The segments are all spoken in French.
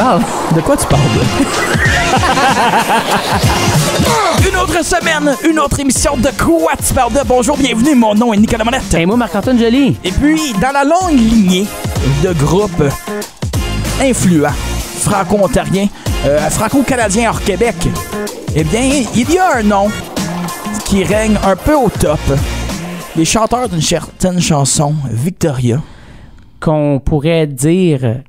parles? De quoi tu parles? Une autre semaine, une autre émission de Quoi tu parles de? Bonjour, bienvenue, mon nom est Nicolas Monette. Et moi, Marc-Antoine Joly. Et puis, dans la longue lignée de groupes influents, franco-ontariens, franco-canadiens hors Québec, eh bien, il y a un nom qui règne un peu au top. Les chanteurs d'une certaine chanson, Victoria. Qu'on pourrait dire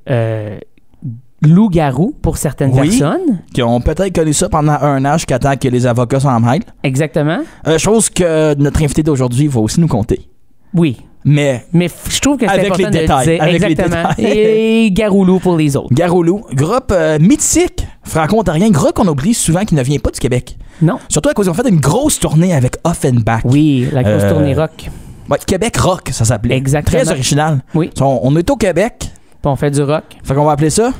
loup-garou pour certaines personnes. Qui ont peut-être connu ça pendant un an jusqu'à temps que les avocats s'en mêlent. Exactement. Chose que notre invité d'aujourd'hui va aussi nous conter. Oui. Mais je trouve que c'est avec important les détails, de le dire. avec Exactement. les détails. Et Garoulou pour les autres. Garoulou, groupe mythique franco-ontarien, groupe qu'on oublie souvent qui ne vient pas du Québec. Non. Surtout à cause qu'ils ont fait une grosse tournée avec Offenbach. Oui, la grosse tournée rock. Ouais, Québec Rock, ça s'appelait. Exactement. Très original. Oui. On est au Québec. Puis on fait du rock. Fait qu'on va appeler ça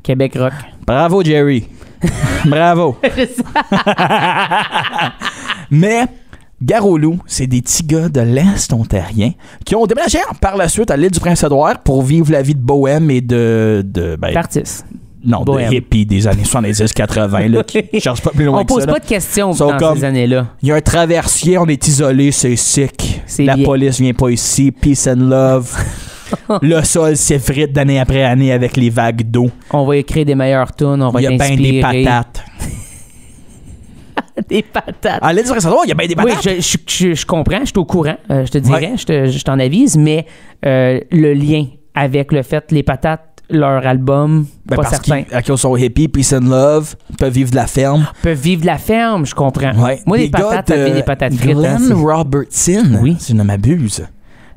Québec rock. Bravo, Jerry. Bravo. Mais Garoulou, c'est des petits gars de l'Est ontarien qui ont déménagé par la suite à l'île du Prince-Édouard pour vivre la vie de bohème et D'artistes. Non, bohème. de hippies des années 70-80 là, qui cherchent pas plus loin On que ça. pose pas de questions Sont dans comme, ces années-là. il y a un traversier, on est isolé, c'est sick. C'est La bien. police vient pas ici, peace and love. Le sol s'effrite d'année après année avec les vagues d'eau. On va écrire des meilleures tunes, on va Il y a bien t'inspirer. des patates. Des patates. À l'île du Prince-Édouard, il y a bien des Oui, patates. je comprends, je suis au courant, je te dirais, Ouais. je t'en avise, mais le lien avec le fait, les patates, leur album, pas Parce certain. qu'ils sont hippies, peace and love, ils peuvent vivre de la ferme. Peuvent vivre de la ferme, je comprends. Ouais. Moi, les gars patates, ça de devient des patates frites. Glen hein, c'est- Robertson, Oui. si je ne m'abuse.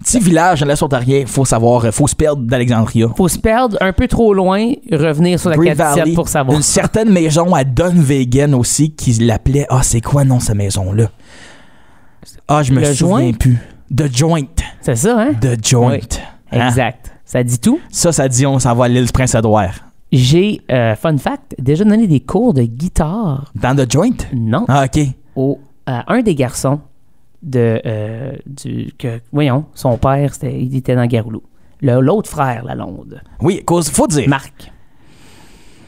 Petit village dans l'Est ontarien, faut savoir, faut se perdre d'Alexandria. Faut se perdre un peu trop loin, revenir sur la Green 417 Valley, pour savoir. une certaine maison à Dunvegan aussi qui l'appelait. Ah, c'est quoi non cette maison-là? Ah, je me Le souviens Joint? plus. The Joint. C'est ça, hein? The Joint. Oui. Hein? Exact. Ça dit tout. Ça dit on s'en va à l'île du Prince-Édouard. J'ai, fun fact, déjà donné des cours de guitare. Dans The Joint? Non. Ah, OK. À un des garçons voyons, son père, il était dans Garoulou. L'autre frère, Lalonde. Oui, cause, faut dire. Marc.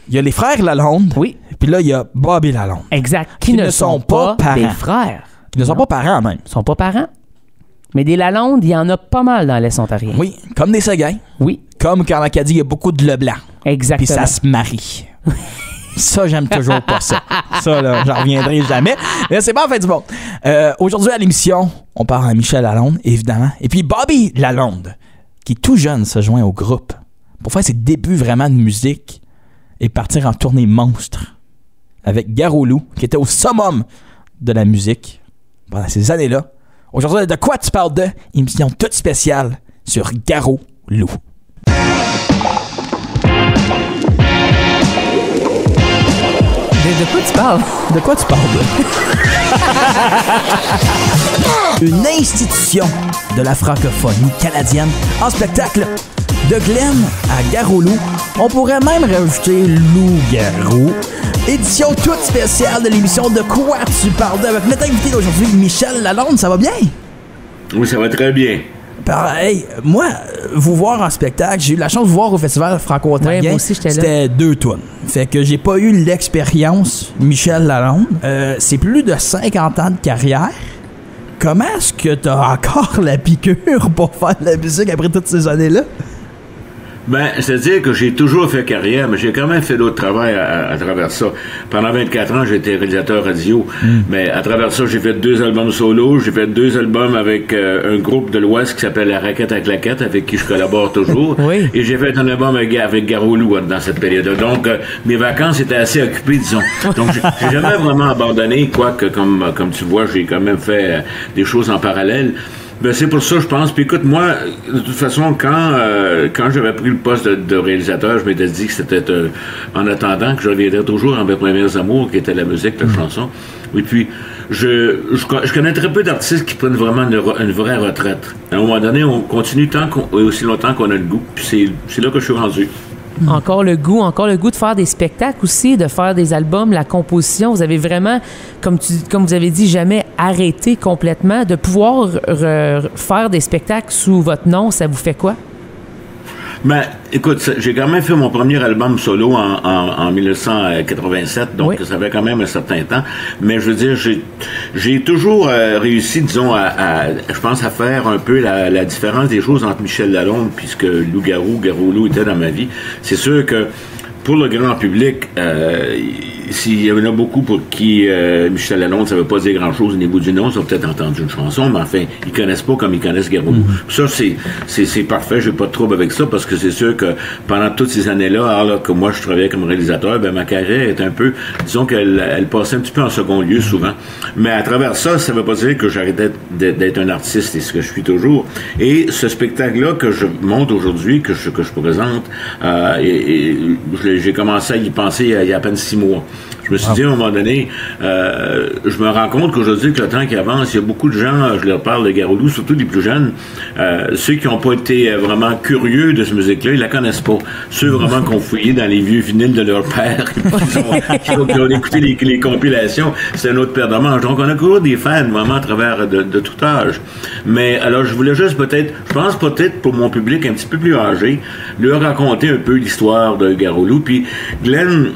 Il y a les frères Lalonde. Oui. Puis là, il y a Bobby Lalonde. Exact. Qui ne sont pas des parents. frères. Qui ne sont Non. pas parents, même. Ils sont pas parents. Mais des Lalonde, il y en a pas mal dans l'Est ontarien. Oui, comme des Séguins. Oui. Comme quand en Acadie, il y a beaucoup de Leblanc. Exactement. Puis ça se marie. Ça, j'aime toujours pas ça. Ça, là, j'en reviendrai jamais. Mais c'est pas en fait du bon. Aujourd'hui, à l'émission, on parle à Michel Lalonde, évidemment. Et puis Bobby Lalonde, qui tout jeune se joint au groupe pour faire ses débuts vraiment de musique et partir en tournée monstre avec Garoulou, qui était au summum de la musique pendant ces années-là. Aujourd'hui, de quoi tu parles de? Émission toute spéciale sur Garoulou. De quoi tu parles? De quoi tu parles? Une institution de la francophonie canadienne en spectacle. De Glen à Garoulou, on pourrait même rajouter Loup-Garou. Édition toute spéciale de l'émission De quoi tu parles de? Avec notre invité d'aujourd'hui, Michel Lalonde, ça va bien? Oui, ça va très bien. Pareil, moi, vous voir en spectacle, j'ai eu la chance de vous voir au Festival franco-ontarien. Ouais, moi aussi, j'étais là. C'était 2 tonnes. Fait que j'ai pas eu l'expérience Michel Lalonde. C'est plus de 50 ans de carrière. Comment est-ce que t'as encore la piqûre pour faire de la musique après toutes ces années-là? Ben, c'est-à-dire que j'ai toujours fait carrière, mais j'ai quand même fait d'autres travail à travers ça. Pendant 24 ans, j'étais réalisateur radio, mais à travers ça, j'ai fait 2 albums solo, j'ai fait 2 albums avec un groupe de l'Ouest qui s'appelle La Raquette à Claquette, avec qui je collabore toujours. Oui. Et j'ai fait un album avec Garoulou dans cette période-là. Donc, mes vacances étaient assez occupées, disons. Donc, j'ai jamais vraiment abandonné, quoique, comme tu vois, j'ai quand même fait des choses en parallèle. Ben, c'est pour ça, je pense. Puis écoute, moi, de toute façon, quand j'avais pris le poste de réalisateur, je m'étais dit que c'était en attendant que je reviendrais toujours à mes premiers amours, qui était la musique, la chanson. Et puis, je connais très peu d'artistes qui prennent vraiment une vraie retraite. À un moment donné, on continue aussi longtemps qu'on a le goût. Puis c'est là que je suis rendu. Encore le goût de faire des spectacles aussi, de faire des albums, la composition. Vous avez vraiment, comme vous avez dit, jamais arrêté complètement. De pouvoir faire des spectacles sous votre nom, ça vous fait quoi? Ben, écoute, j'ai quand même fait mon premier album solo en 1987, donc oui. Ça fait quand même un certain temps. Mais je veux dire, j'ai toujours réussi, disons, je pense, à faire un peu la différence des choses entre Michel Lalonde puisque Garou Lou était dans ma vie. C'est sûr que pour le grand public, s'il y en a beaucoup pour qui Michel Lalonde, ça veut pas dire grand-chose au niveau du nom, ils ont peut-être entendu une chanson, mais enfin, ils connaissent pas comme ils connaissent Garou. Ça, c'est parfait, j'ai pas de trouble avec ça, parce que c'est sûr que pendant toutes ces années-là, alors que moi, je travaillais comme réalisateur, ben ma carrière est un peu, disons qu'elle passait un petit peu en second lieu souvent. Mais à travers ça, ça veut pas dire que j'arrêtais d'être un artiste, et ce que je suis toujours. Et ce spectacle-là que je monte aujourd'hui, que je présente, j'ai commencé à y penser il y a à peine 6 mois. Je me suis dit, à un moment donné, je me rends compte qu'aujourd'hui, que le temps qui avance, il y a beaucoup de gens, je leur parle de Garou Lou, surtout les plus jeunes, ceux qui n'ont pas été vraiment curieux de cette musique-là, ils la connaissent pas. Ceux vraiment qui ont fouillé dans les vieux vinyles de leur père, qui ont écouté les compilations, c'est un autre paire de manches. Donc, on a toujours des fans, vraiment, à travers de tout âge. Mais, alors, je voulais juste je pense peut-être pour mon public un petit peu plus âgé, leur raconter un peu l'histoire de Garou Lou. Puis, Glenn,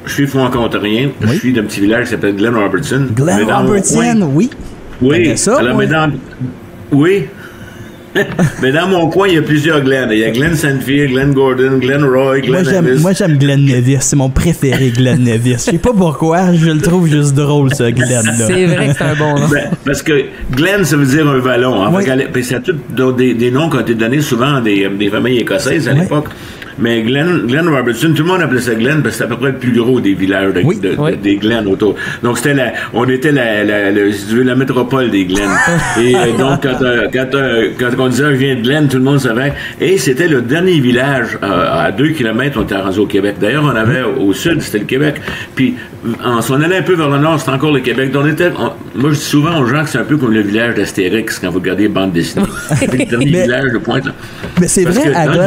je suis franco-ontarien, oui. Je suis d'un petit village qui s'appelle Glen Robertson. Glen Robertson, oui. Oui, ça, alors, oui. Mais dans mon coin, il y a plusieurs Glenn. Il y a Glenn Sandfield, Glenn Gordon, Glenn Roy, Glenn Nevis. Moi, j'aime Glenn Nevis. C'est mon préféré, Glenn Nevis. Je sais pas pourquoi, je le trouve juste drôle, ce Glenn-là. C'est vrai que c'est un bon nom. Parce que Glenn, ça veut dire un vallon. Hein. Oui. C'est tous des noms qui ont été donnés souvent à des familles écossaises à l'époque. Mais Glen Robertson, tout le monde appelait ça Glen parce que c'est à peu près le plus gros des villages des Glen autour. Donc on était la métropole des Glen. Et donc quand on disait je viens de Glen, tout le monde savait. Et c'était le dernier village à 2 kilomètres, on était rendu au Québec. D'ailleurs, on avait au sud, c'était le Québec. Puis si on allait un peu vers le nord, c'était encore le Québec. Donc moi je dis souvent aux gens que c'est un peu comme le village d'Astérix quand vous regardez les bandes dessinées. Le dernier village de Pointe. Mais c'est vrai, dans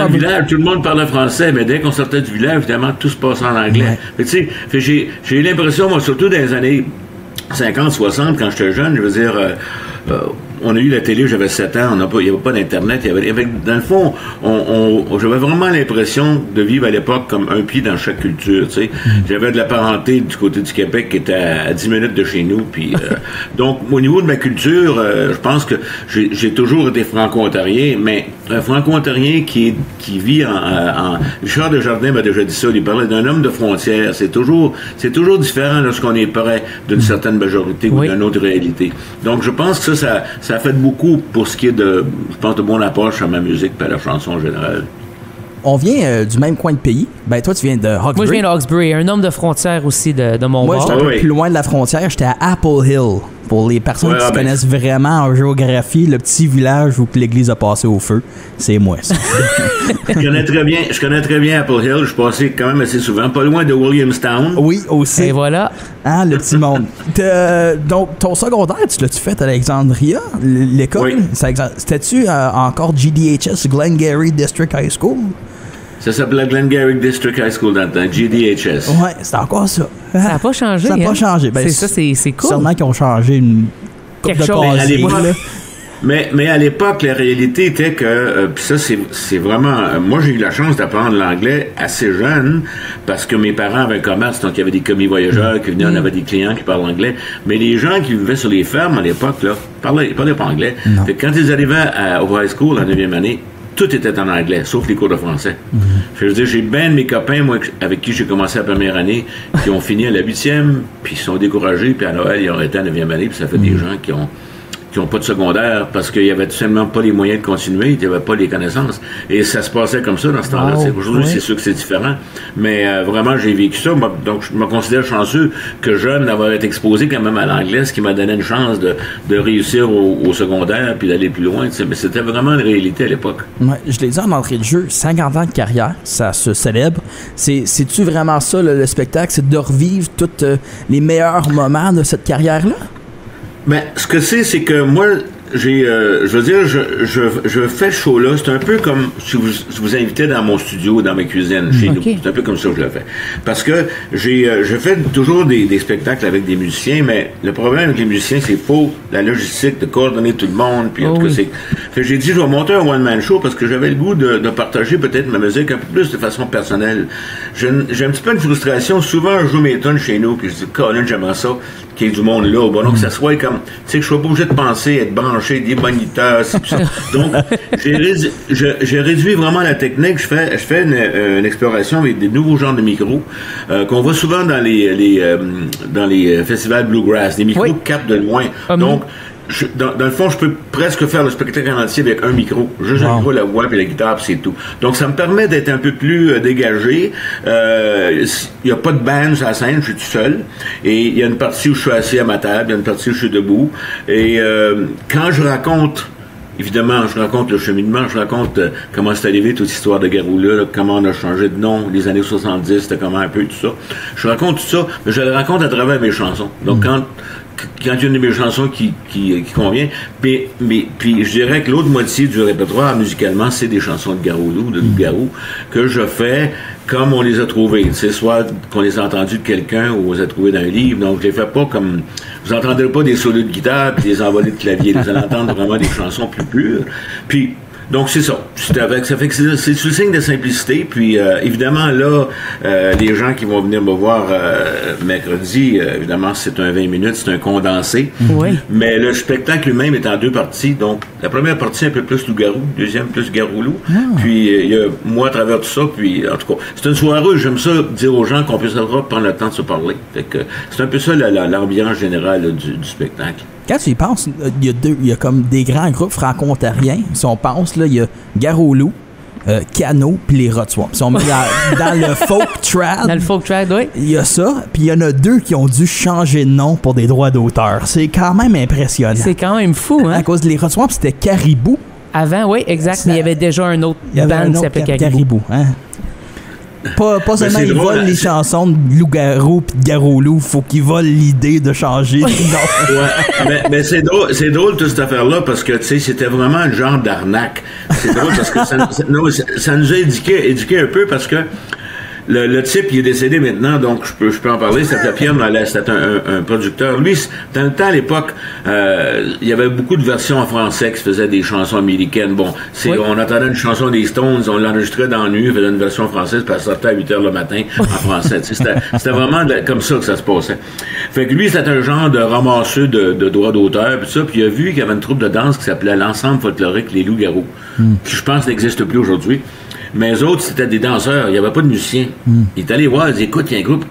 le village, tout le monde parlait français, mais dès qu'on sortait du village, évidemment, tout se passait en anglais. Ouais. Tu sais, j'ai eu l'impression, moi, surtout dans les années 50, 60, quand j'étais jeune, je veux dire, on a eu la télé, j'avais 7 ans, il n'y avait pas d'Internet. Dans le fond, j'avais vraiment l'impression de vivre à l'époque comme un pied dans chaque culture. Tu sais. J'avais de la parenté du côté du Québec qui était à 10 minutes de chez nous. Puis, donc, au niveau de ma culture, je pense que j'ai toujours été franco-ontarien, mais un franco-ontarien qui vit en Richard Desjardins m'a déjà dit ça, il parlait d'un homme de frontières. C'est toujours différent lorsqu'on est près d'une certaine majorité ou d'une autre réalité. Donc, je pense que ça a fait beaucoup pour ce qui est je pense, de mon approche à ma musique et à la chanson en général. On vient du même coin de pays. Ben, toi, tu viens de Hawkesbury. Moi, je viens de Hawkesbury, un homme de frontière aussi de mon bord. Moi, j'étais un peu plus loin de la frontière. J'étais à Apple Hill. Pour les personnes qui se connaissent vraiment en géographie, le petit village où l'église a passé au feu, c'est moi, ça. Je connais très bien Apple Hill. Je suis passé quand même assez souvent, pas loin de Williamstown. Oui, aussi. Et voilà. Hein, le petit monde. Donc, ton secondaire, tu l'as-tu fait à Alexandria, l'école? Oui. C'était-tu encore GDHS, Glengarry District High School? Ça s'appelait Glengarry District High School dans le temps, GDHS. Ouais, c'est encore ça. Ça n'a pas changé. Ça n'a pas changé. Ben, c'est cool. Sûrement qu'ils ont changé quelque chose. Mais à l'époque, la réalité était que, puis ça, c'est vraiment... moi, j'ai eu la chance d'apprendre l'anglais assez jeune, parce que mes parents avaient un commerce, donc il y avait des commis voyageurs qui venaient, on avait des clients qui parlent anglais. Mais les gens qui vivaient sur les fermes à l'époque, là, parlaient pas anglais. Fait que quand ils arrivaient au high school, en 9e année, tout était en anglais, sauf les cours de français. Je veux dire, j'ai bien de mes copains, moi, avec qui j'ai commencé la première année, qui ont fini à la 8e, puis ils sont découragés, puis à Noël, ils ont été à la 9e année, puis ça fait des gens qui ont pas de secondaire parce qu'il y avait tout simplement pas les moyens de continuer, il n'y avait pas les connaissances. Et ça se passait comme ça dans ce temps-là. Aujourd'hui, c'est sûr que c'est différent. Mais vraiment, j'ai vécu ça. Moi, donc, je me considère chanceux que jeune d'avoir été exposé quand même à l'anglais, ce qui m'a donné une chance de réussir au secondaire puis d'aller plus loin. Mais c'était vraiment une réalité à l'époque. Ouais, je l'ai dit en entrée de jeu, 50 ans de carrière, ça se célèbre. C'est-tu vraiment ça, le spectacle? C'est de revivre tous les meilleurs moments de cette carrière-là? Ben, ce que c'est que moi, je veux dire, je fais ce show-là, c'est un peu comme si vous invitez dans mon studio, dans ma cuisine, chez nous. C'est un peu comme ça que je le fais. Parce que je fais toujours des spectacles avec des musiciens, mais le problème avec les musiciens, c'est la logistique de coordonner tout le monde, puis en tout cas, j'ai dit, je vais monter un one-man show parce que j'avais le goût de partager peut-être ma musique un peu plus de façon personnelle. J'ai un petit peu une frustration. Souvent, je joue mes tunes chez nous, puis je dis, Colin, j'aimerais ça, qu'il y ait du monde là. Bon, donc, que ça soit comme, tu sais, que je sois pas obligé de penser, être branché, des boniteurs, c'est ça. Donc, j'ai réduit vraiment la technique. Je fais une exploration avec des nouveaux genres de micros, qu'on voit souvent dans les festivals bluegrass, des micros captent de loin. Donc, dans le fond, je peux presque faire le spectacle en entier avec un micro. Juste un micro, la voix et la guitare, puis c'est tout. Donc, ça me permet d'être un peu plus dégagé. Il n'y a pas de band sur la scène, je suis tout seul. Et il y a une partie où je suis assis à ma table, il y a une partie où je suis debout. Et quand je raconte, évidemment, je raconte le cheminement, je raconte comment c'est arrivé, toute l'histoire de Garou-là, comment on a changé de nom, les années 70, c'était comment un peu tout ça. Je raconte tout ça, mais je le raconte à travers mes chansons. Donc, quand il y a une de mes chansons qui convient, puis je dirais que l'autre moitié du répertoire, musicalement, c'est des chansons de Garou-Loup, de Loup-Garou, que je fais comme on les a trouvées. C'est soit qu'on les a entendus de quelqu'un ou on les a trouvés dans un livre. Donc, je les fais pas comme... Vous entendrez pas des solos de guitare puis des envolées de clavier. Vous allez entendre vraiment des chansons plus pures. Puis, donc, c'est ça. Ça fait que c'est le signe de simplicité. Puis, évidemment, là, les gens qui vont venir me voir mercredi, évidemment, c'est un 20 minutes, c'est un condensé. Oui. Mais le spectacle lui-même est en 2 parties. Donc, la première partie, un peu plus Loup-Garou. Deuxième, plus Garou-Loup. Puis, il y a moi à travers tout ça. Puis, en tout cas, c'est une soirée où j'aime ça dire aux gens qu'on puisse prendre le temps de se parler. Fait que c'est un peu ça l'ambiance générale là, du spectacle. Quand tu y penses, il y a comme des grands groupes franco-ontariens. Si on pense, là, il y a Garou-Loup, Cano, puis les Rotswamp. Si on met dans le folk trad. Dans le folk trad, oui. Il y a ça, puis il y en a 2 qui ont dû changer de nom pour des droits d'auteur. C'est quand même impressionnant. C'est quand même fou, hein? À cause des Rotswamp, c'était Caribou. Avant, oui, exact. Mais il y avait déjà un autre band qui s'appelait Caribou. Hein? Pas seulement ils volent les chansons de Loup-Garou pis de Garou-Loup, faut qu'ils volent l'idée de changer. Mais c'est drôle toute cette affaire-là parce que tu sais c'était vraiment un genre d'arnaque. C'est drôle parce que ça nous a éduqué un peu parce que le type, il est décédé maintenant, donc je peux en parler. C'était Pierre Nollet, c'était un producteur. Lui, dans le temps, à l'époque, il y avait beaucoup de versions en français qui faisaient des chansons américaines. Bon, on entendait une chanson des Stones, on l'enregistrait dans la nuit, on faisait une version française, puis elle sortait à 8h le matin en français. C'était vraiment comme ça que ça se passait. Fait que lui, c'était un genre de ramasseux de droits d'auteur, puis ça, puis il a vu qu'il y avait une troupe de danse qui s'appelait l'Ensemble folklorique Les Loups-Garous, qui je pense n'existe plus aujourd'hui. Mais eux autres, c'était des danseurs. Il n'y avait pas de musiciens. Il est allé voir, il dit, écoute, il y a un groupe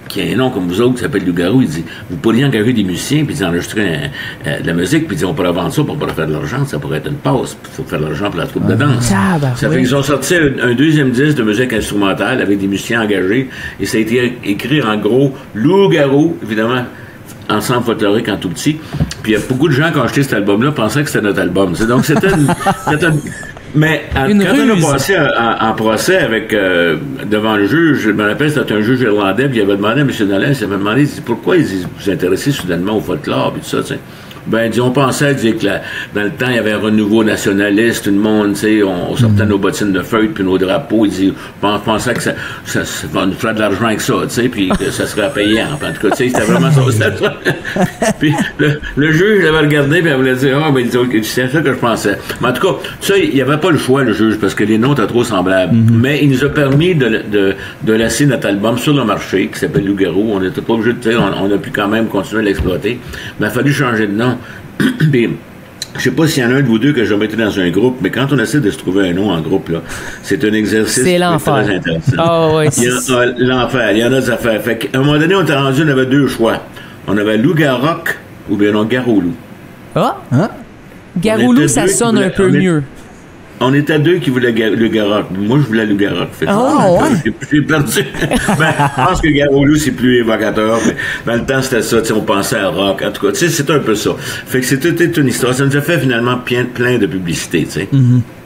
qui a un nom comme vous autres qui s'appelle Loup-Garou. Il dit, vous pourriez engager des musiciens, puis ils enregistrer de la musique, puis ils dit, on pourrait vendre ça pour faire de l'argent. Ça pourrait être une passe. Il faut faire de l'argent pour la troupe de danse. Ça fait qu'ils ont sorti un deuxième disque de musique instrumentale avec des musiciens engagés. Et ça a été écrit en gros Loup-Garou, évidemment. Ensemble folklorique en tout petit. Puis il y a beaucoup de gens qui ont acheté cet album-là pensaient que c'était notre album. Donc c'était mais quand on a passé en procès avec devant le juge, je me rappelle, c'était un juge irlandais, puis il avait demandé à M. Nollet, il avait demandé, il dit, pourquoi vous vous intéressez soudainement au folklore, puis tout ça, tu sais. Ben, on pensait que dans le temps, il y avait un renouveau nationaliste, tout le monde, tu sais, on sortait nos bottines de feuilles puis nos drapeaux, on pensait que ça nous ferait de l'argent avec ça, tu sais, puis que ça serait payant. En tout cas, tu sais, c'était vraiment ça. Puis le juge l'avait regardé, puis il voulait dire, c'est ça que je pensais. Mais en tout cas, ça, il n'y avait pas le choix, le juge, parce que les noms étaient trop semblables. Mais il nous a permis de laisser notre album sur le marché, qui s'appelle Loup-Garou. On n'était pas obligé de, tu sais, on a pu quand même continuer à l'exploiter. Mais il a fallu changer de nom. Puis, je sais pas s'il y en a un de vous deux que je mettais dans un groupe, mais quand on essaie de se trouver un nom en groupe, là, c'est un exercice très intéressant. Oh, ouais, l'enfer, il y en a des affaires. Fait qu'à un moment donné, on était rendu, on avait 2 choix. On avait Loup-Garoc ou bien non Garou-Loup. Garou-Loup, ça sonne un peu mieux. on était deux qui voulaient le Garoc. Moi, je voulais le Garoc. J'ai perdu. Je pense que Garou-Lou, c'est plus évocateur. Mais dans le temps, c'était ça. On pensait à rock. En tout cas, c'est un peu ça. Fait que c'était une histoire. Ça nous a fait finalement plein de publicité.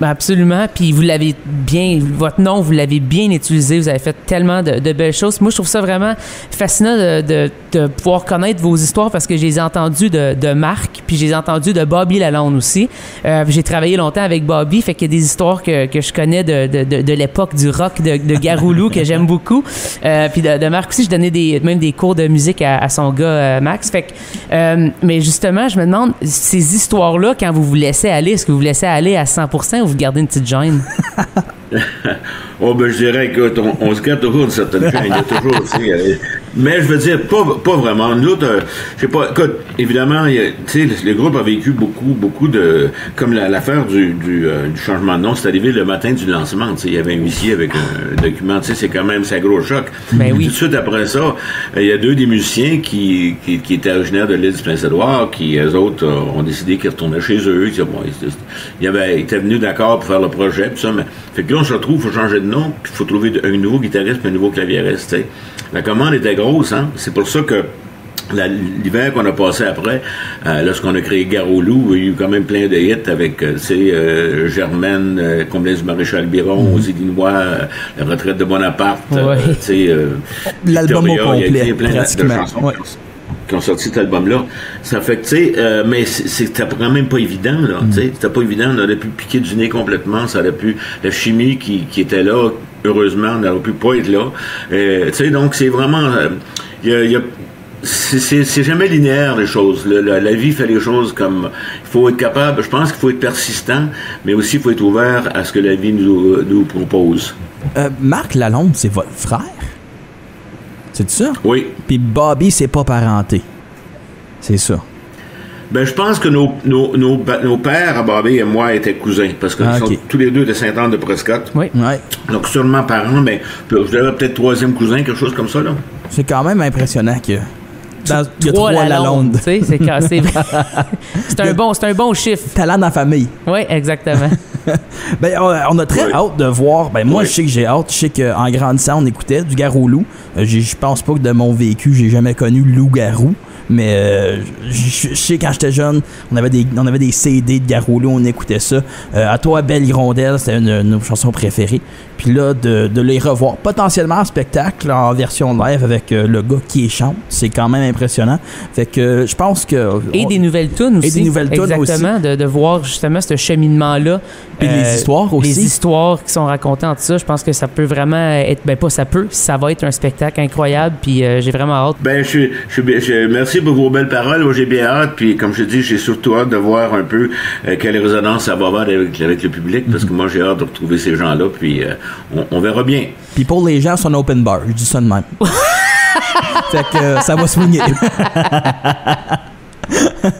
Ben absolument. Puis vous l'avez bien, votre nom, vous l'avez bien utilisé. Vous avez fait tellement de belles choses. Moi, je trouve ça vraiment fascinant de pouvoir connaître vos histoires parce que je les ai entendues de Marc, puis je les ai entendues de Bobby Lalonde aussi. J'ai travaillé longtemps avec Bobby, fait qu'il y a des histoires que je connais de l'époque du rock de Garou-Lou que j'aime beaucoup. Puis de Marc aussi, je donnais même des cours de musique à son gars Max. Fait que, mais justement, je me demande, ces histoires-là, quand vous laissez aller, est-ce que vous laissez aller à 100% ou vous gardez une petite gêne? Je dirais, écoute, on se garde toujours une certaine gêne. Il y a toujours aussi. Mais je veux dire, pas vraiment. Nous autres, je sais pas, écoute, évidemment, tu sais, le groupe a vécu beaucoup de, comme l'affaire du changement de nom, c'est arrivé le matin du lancement, tu sais, il y avait un huissier avec un document, tu sais, c'est quand même, c'est un gros choc. Ben oui. Tout de suite après ça, il y a deux des musiciens qui étaient originaires de l'île du Prince-Édouard, qui, eux autres, ont décidé qu'ils retournaient chez eux. Ils étaient venus d'accord pour faire le projet, pis ça, mais, fait que là, on se retrouve, faut changer de nom, puis il faut trouver un nouveau guitariste puis un nouveau claviériste, tu sais. La commande était grosse, hein. C'est pour ça que l'hiver qu'on a passé après, lorsqu'on a créé Garou-Lou, il y a eu quand même plein de hits avec, Germaine, Comblesse du Maréchal Biron, Zélinois, La retraite de Bonaparte, l'album au complet, il y a plein pratiquement. de chansons qui ont sorti cet album-là. Ça fait que, tu sais, mais c'était quand même pas évident, là, tu sais, c'était pas évident, on aurait pu piquer du nez complètement, ça aurait pu, la chimie qui était là, heureusement, on n'aurait pu pas être là. Tu sais, donc c'est vraiment, c'est jamais linéaire, les choses. La vie fait les choses comme, il faut être capable, je pense qu'il faut être persistant, mais aussi il faut être ouvert à ce que la vie nous propose. Marc Lalonde, c'est votre frère? C'est ça? Oui. Puis Bobby, c'est pas parenté. C'est ça. Ben, je pense que nos pères, Bobby et moi, étaient cousins, parce que sont tous les deux de Sainte-Anne-de-Prescott. Oui. Ouais. Donc, sûrement parents, mais je dirais peut-être troisième cousin, quelque chose comme ça, là. C'est quand même impressionnant que... il y a trois Lalonde. C'est un bon chiffre. Talent dans la famille. Oui, exactement. Ben, on a très hâte de voir. Ben, moi, je sais que j'ai hâte. Je sais qu'en grandissant, on écoutait du Garou-Lou. Je pense pas que de mon vécu, j'ai jamais connu loup-garou. Mais je sais, quand j'étais jeune, on avait des CD de Garou-Lou, on écoutait ça. À toi, Belle Hirondelle, c'était une de nos chansons préférées. Puis là, de les revoir potentiellement en spectacle, en version live avec le gars qui chante, c'est quand même impressionnant. Fait que je pense que... Et des nouvelles tunes aussi. Et des nouvelles tunes aussi. Exactement, de voir justement ce cheminement-là. Puis les histoires aussi. Les histoires qui sont racontées entre ça, je pense que ça peut vraiment être... Ben pas ça peut, ça va être un spectacle incroyable, puis j'ai vraiment hâte. Ben, merci pour vos belles paroles. Moi, j'ai bien hâte. Puis, comme je dis, j'ai surtout hâte de voir un peu quelle résonance ça va avoir avec le public. Parce que moi, j'ai hâte de retrouver ces gens-là. Puis, on verra bien. Puis, pour les gens, c'est un open bar. Je dis ça de même. Fait que ça va swinguer.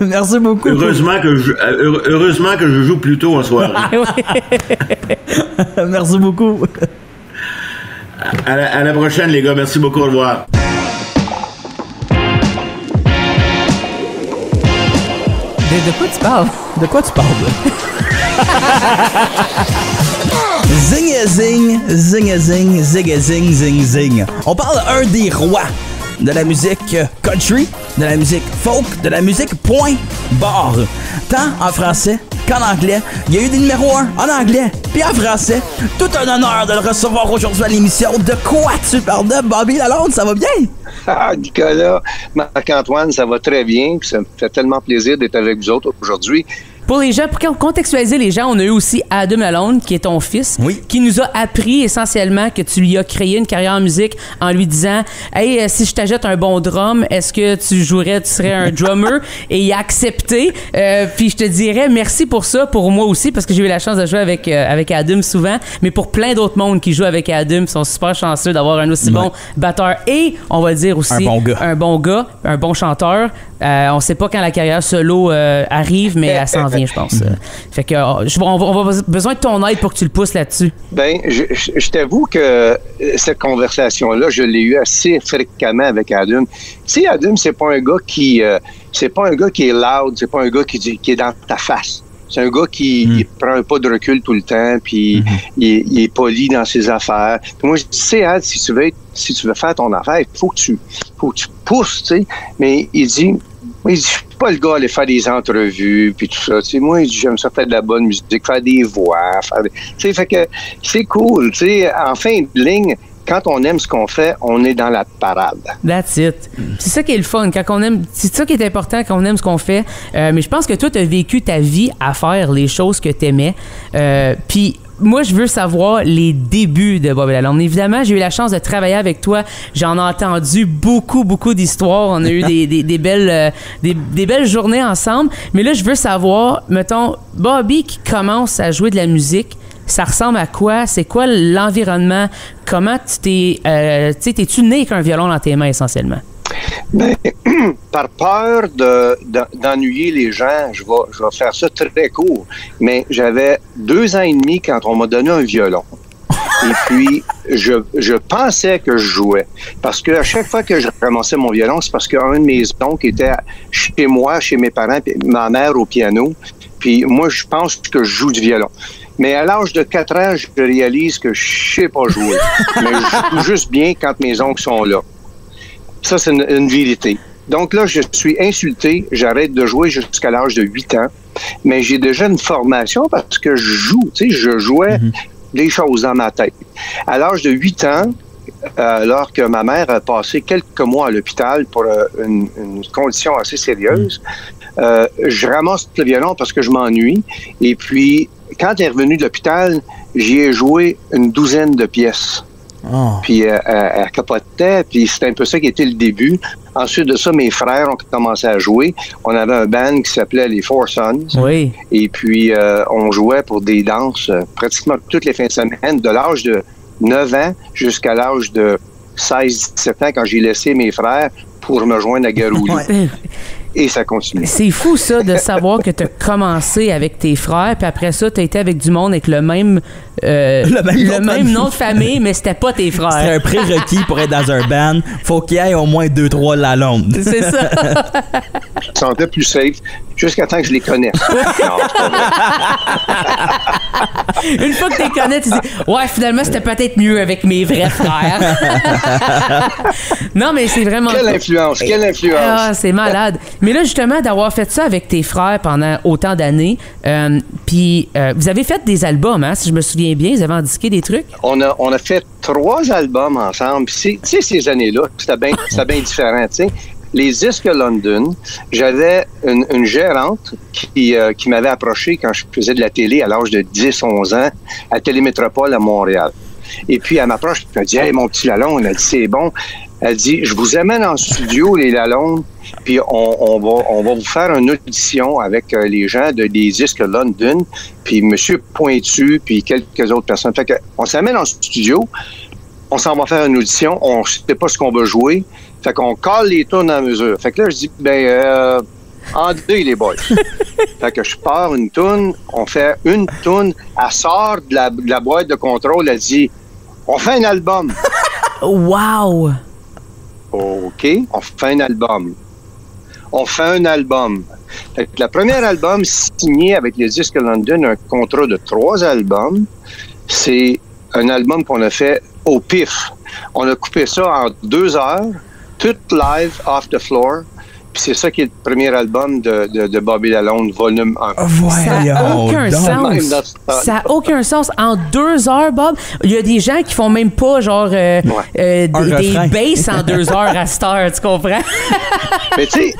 Merci beaucoup. Heureusement que je joue plus tôt en soirée. Merci beaucoup. À la prochaine, les gars. Merci beaucoup. Au revoir. De quoi tu parles? De quoi tu parles? Zing et zing, zing et zing, zig et zing, zing zing. On parle d'un des rois de la musique country, de la musique folk, de la musique point barre. Tant en français qu'en anglais. Il y a eu des numéros 1 en anglais, puis en français. Tout un honneur de le recevoir aujourd'hui à l'émission. De quoi tu parles de Bobby Lalonde? Ça va bien? Ah, Nicolas, Marc-Antoine, ça va très bien. Puis ça me fait tellement plaisir d'être avec vous autres aujourd'hui. Pour les gens, pour contextualiser les gens, on a eu aussi Adam Lalonde, qui est ton fils, qui nous a appris essentiellement que tu lui as créé une carrière en musique en lui disant « Hey, si je t'achète un bon drum, est-ce que tu serais un drummer? » Et il a accepté. Puis je te dirais merci pour ça, pour moi aussi, parce que j'ai eu la chance de jouer avec Adam souvent, mais pour plein d'autres mondes qui jouent avec Adam, ils sont super chanceux d'avoir un aussi bon batteur et, on va dire aussi, un bon gars, un bon chanteur. On sait pas quand la carrière solo arrive, mais elle s'en vient, je pense. Fait que on va besoin de ton aide pour que tu le pousses là-dessus. Ben, je t'avoue que cette conversation-là, je l'ai eue assez fréquemment avec Adam. Tu sais, Adam, c'est pas un gars qui est loud, c'est pas un gars qui est dans ta face. C'est un gars qui il prend un pas de recul tout le temps, puis il est poli dans ses affaires. Puis moi, je dis, tu sais, Al, si tu veux faire ton affaire, il faut que tu pousses, tu sais. Mais il dit, je suis pas le gars à aller faire des entrevues, puis tout ça. Tu sais, moi, j'aime ça faire de la bonne musique, faire des voix, tu sais, fait que c'est cool, tu sais. En fin de ligne, quand on aime ce qu'on fait, on est dans la parade. That's it. C'est ça qui est le fun. Quand on aime, c'est ça qui est important quand on aime ce qu'on fait. Mais je pense que toi, tu as vécu ta vie à faire les choses que tu aimais. Puis moi, je veux savoir les débuts de Bobby Lalonde. Évidemment, j'ai eu la chance de travailler avec toi. J'en ai entendu beaucoup d'histoires. On a eu des belles journées ensemble. Mais là, je veux savoir, mettons, Bobby qui commence à jouer de la musique, ça ressemble à quoi? C'est quoi l'environnement? Comment t'es-tu né avec un violon dans tes mains, essentiellement? Ben, par peur d'ennuyer les gens, je vais faire ça très court. Mais j'avais 2 ans et demi quand on m'a donné un violon. Et puis, je pensais que je jouais. Parce que à chaque fois que je ramassais mon violon, c'est parce qu'un de mes oncles était chez moi, chez mes parents, puis ma mère au piano. Puis moi, je pense que je joue du violon. Mais à l'âge de 4 ans, je réalise que je sais pas jouer. Mais je joue juste bien quand mes oncles sont là. Ça, c'est une vérité. Donc là, je suis insulté. J'arrête de jouer jusqu'à l'âge de 8 ans. Mais j'ai déjà une formation parce que je joue. Tu sais, je jouais des choses dans ma tête. À l'âge de 8 ans, alors que ma mère a passé quelques mois à l'hôpital pour une condition assez sérieuse, je ramasse le violon parce que je m'ennuie. Et puis, quand elle est revenue de l'hôpital, j'y ai joué une 12aine de pièces. Oh. Puis elle capotait, puis c'était un peu ça qui était le début. Ensuite de ça, mes frères ont commencé à jouer. On avait un band qui s'appelait les Four Sons. Oui. Et puis, on jouait pour des danses pratiquement toutes les fins de semaine, de l'âge de 9 ans jusqu'à l'âge de 16-17 ans, quand j'ai laissé mes frères pour me joindre à Garou. Et ça continue. C'est fou, ça, de savoir que tu as commencé avec tes frères, puis après ça, tu as été avec du monde avec le même nom de famille, mais c'était pas tes frères. C'est un prérequis pour être dans un band. Faut qu'il y ait au moins 2-3 Lalonde. C'est ça. Je me sentais plus safe jusqu'à temps que je les connaisse. Non, c'est pas vrai. Une fois que tu les connais, tu dis « Ouais, finalement, c'était peut-être mieux avec mes vrais frères. » Non, mais c'est vraiment... Quelle influence! Ah, c'est malade. Mais là, justement, d'avoir fait ça avec tes frères pendant autant d'années, puis vous avez fait des albums, hein, si je me souviens bien, vous avez indiqué des trucs? On a fait 3 albums ensemble. Tu sais, ces années-là, c'était bien différent, tu sais. Les disques London, j'avais une gérante qui m'avait approché quand je faisais de la télé à l'âge de 10-11 ans à Télémétropole à Montréal. Et puis, elle m'approche et elle dit « Hey, mon petit Lalonde, elle dit, c'est bon. » Elle dit « Je vous amène en studio, les Lalondes, puis on va vous faire une audition avec les gens des disques London, puis Monsieur Pointu, puis quelques autres personnes. » Fait que on s'amène en studio, on s'en va faire une audition, on ne sait pas ce qu'on va jouer, fait qu'on colle les tunes à mesure. Fait que là, je dis en deux, les boys. Fait que je pars une tune, on fait une tune, elle sort de la boîte de contrôle, elle dit « On fait un album. » Wow! OK, on fait un album. Fait que le premier album signé avec les disques London, un contrat de 3 albums, c'est un album qu'on a fait au pif. On a coupé ça en 2 heures, tout live, off the floor. Puis c'est ça qui est le premier album de Bobby Lalonde, volume 1. Ça n'a aucun sens. Ça n'a aucun sens. En 2 heures, Bob, il y a des gens qui font même pas genre des basses en 2 heures à cette heure, tu comprends? Mais tu sais,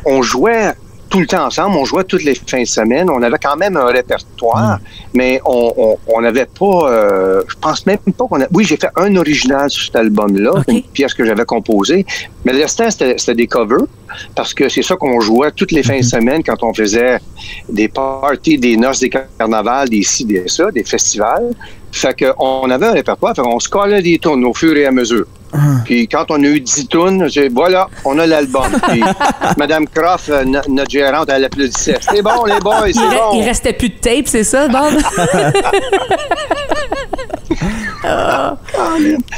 on jouait tout le temps ensemble, on jouait toutes les fins de semaine, on avait quand même un répertoire, mais on n'avait pas, je pense même pas qu'on a... Oui, j'ai fait un original sur cet album-là, une pièce que j'avais composée, mais le restant, c'était des covers, parce que c'est ça qu'on jouait toutes les fins de semaine quand on faisait des parties, des noces, des carnavals, des ci, des ça, des festivals. Fait qu'on avait un répertoire, fait qu'on se collait des tunes au fur et à mesure. Puis quand on a eu 10 tunes, j'ai dit, voilà, on a l'album. Puis Mme Croft, notre gérante, elle applaudissait. C'est bon, les boys, c'est bon. Il restait plus de tape, c'est ça, Bob?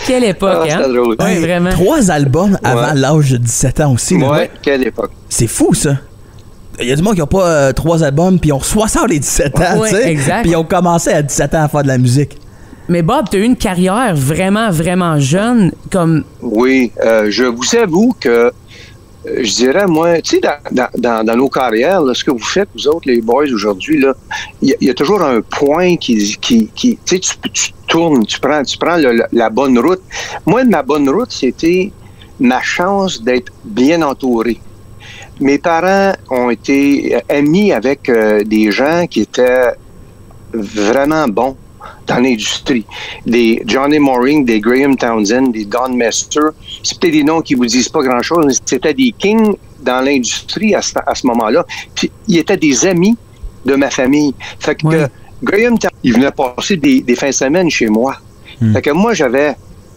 Quelle époque, hein? Drôle. Oui, vraiment. 3 albums avant l'âge de 17 ans aussi. Oui, quelle époque. C'est fou, ça. il y a du monde qui n'a pas 3 albums, puis ils ont 77 ans, tu sais. Puis ils ont commencé à 17 ans à faire de la musique. Mais Bob, tu as eu une carrière vraiment, vraiment jeune. Oui, je vous avoue que je dirais, moi, tu sais, dans nos carrières, là, ce que vous faites, vous autres, les boys, aujourd'hui, là, il y a toujours un point qui tu sais, tu tournes, tu prends la bonne route. Moi, ma bonne route, c'était ma chance d'être bien entouré. Mes parents ont été amis avec des gens qui étaient vraiment bons dans l'industrie. Des Johnny Mooring, des Graham Townsend, des Don Mester. C'est peut-être des noms qui vous disent pas grand-chose, mais c'était des kings dans l'industrie à ce moment-là. Puis, ils étaient des amis de ma famille. Fait que Graham Townsend, il venait passer des fins de semaine chez moi. Fait que moi, j'avais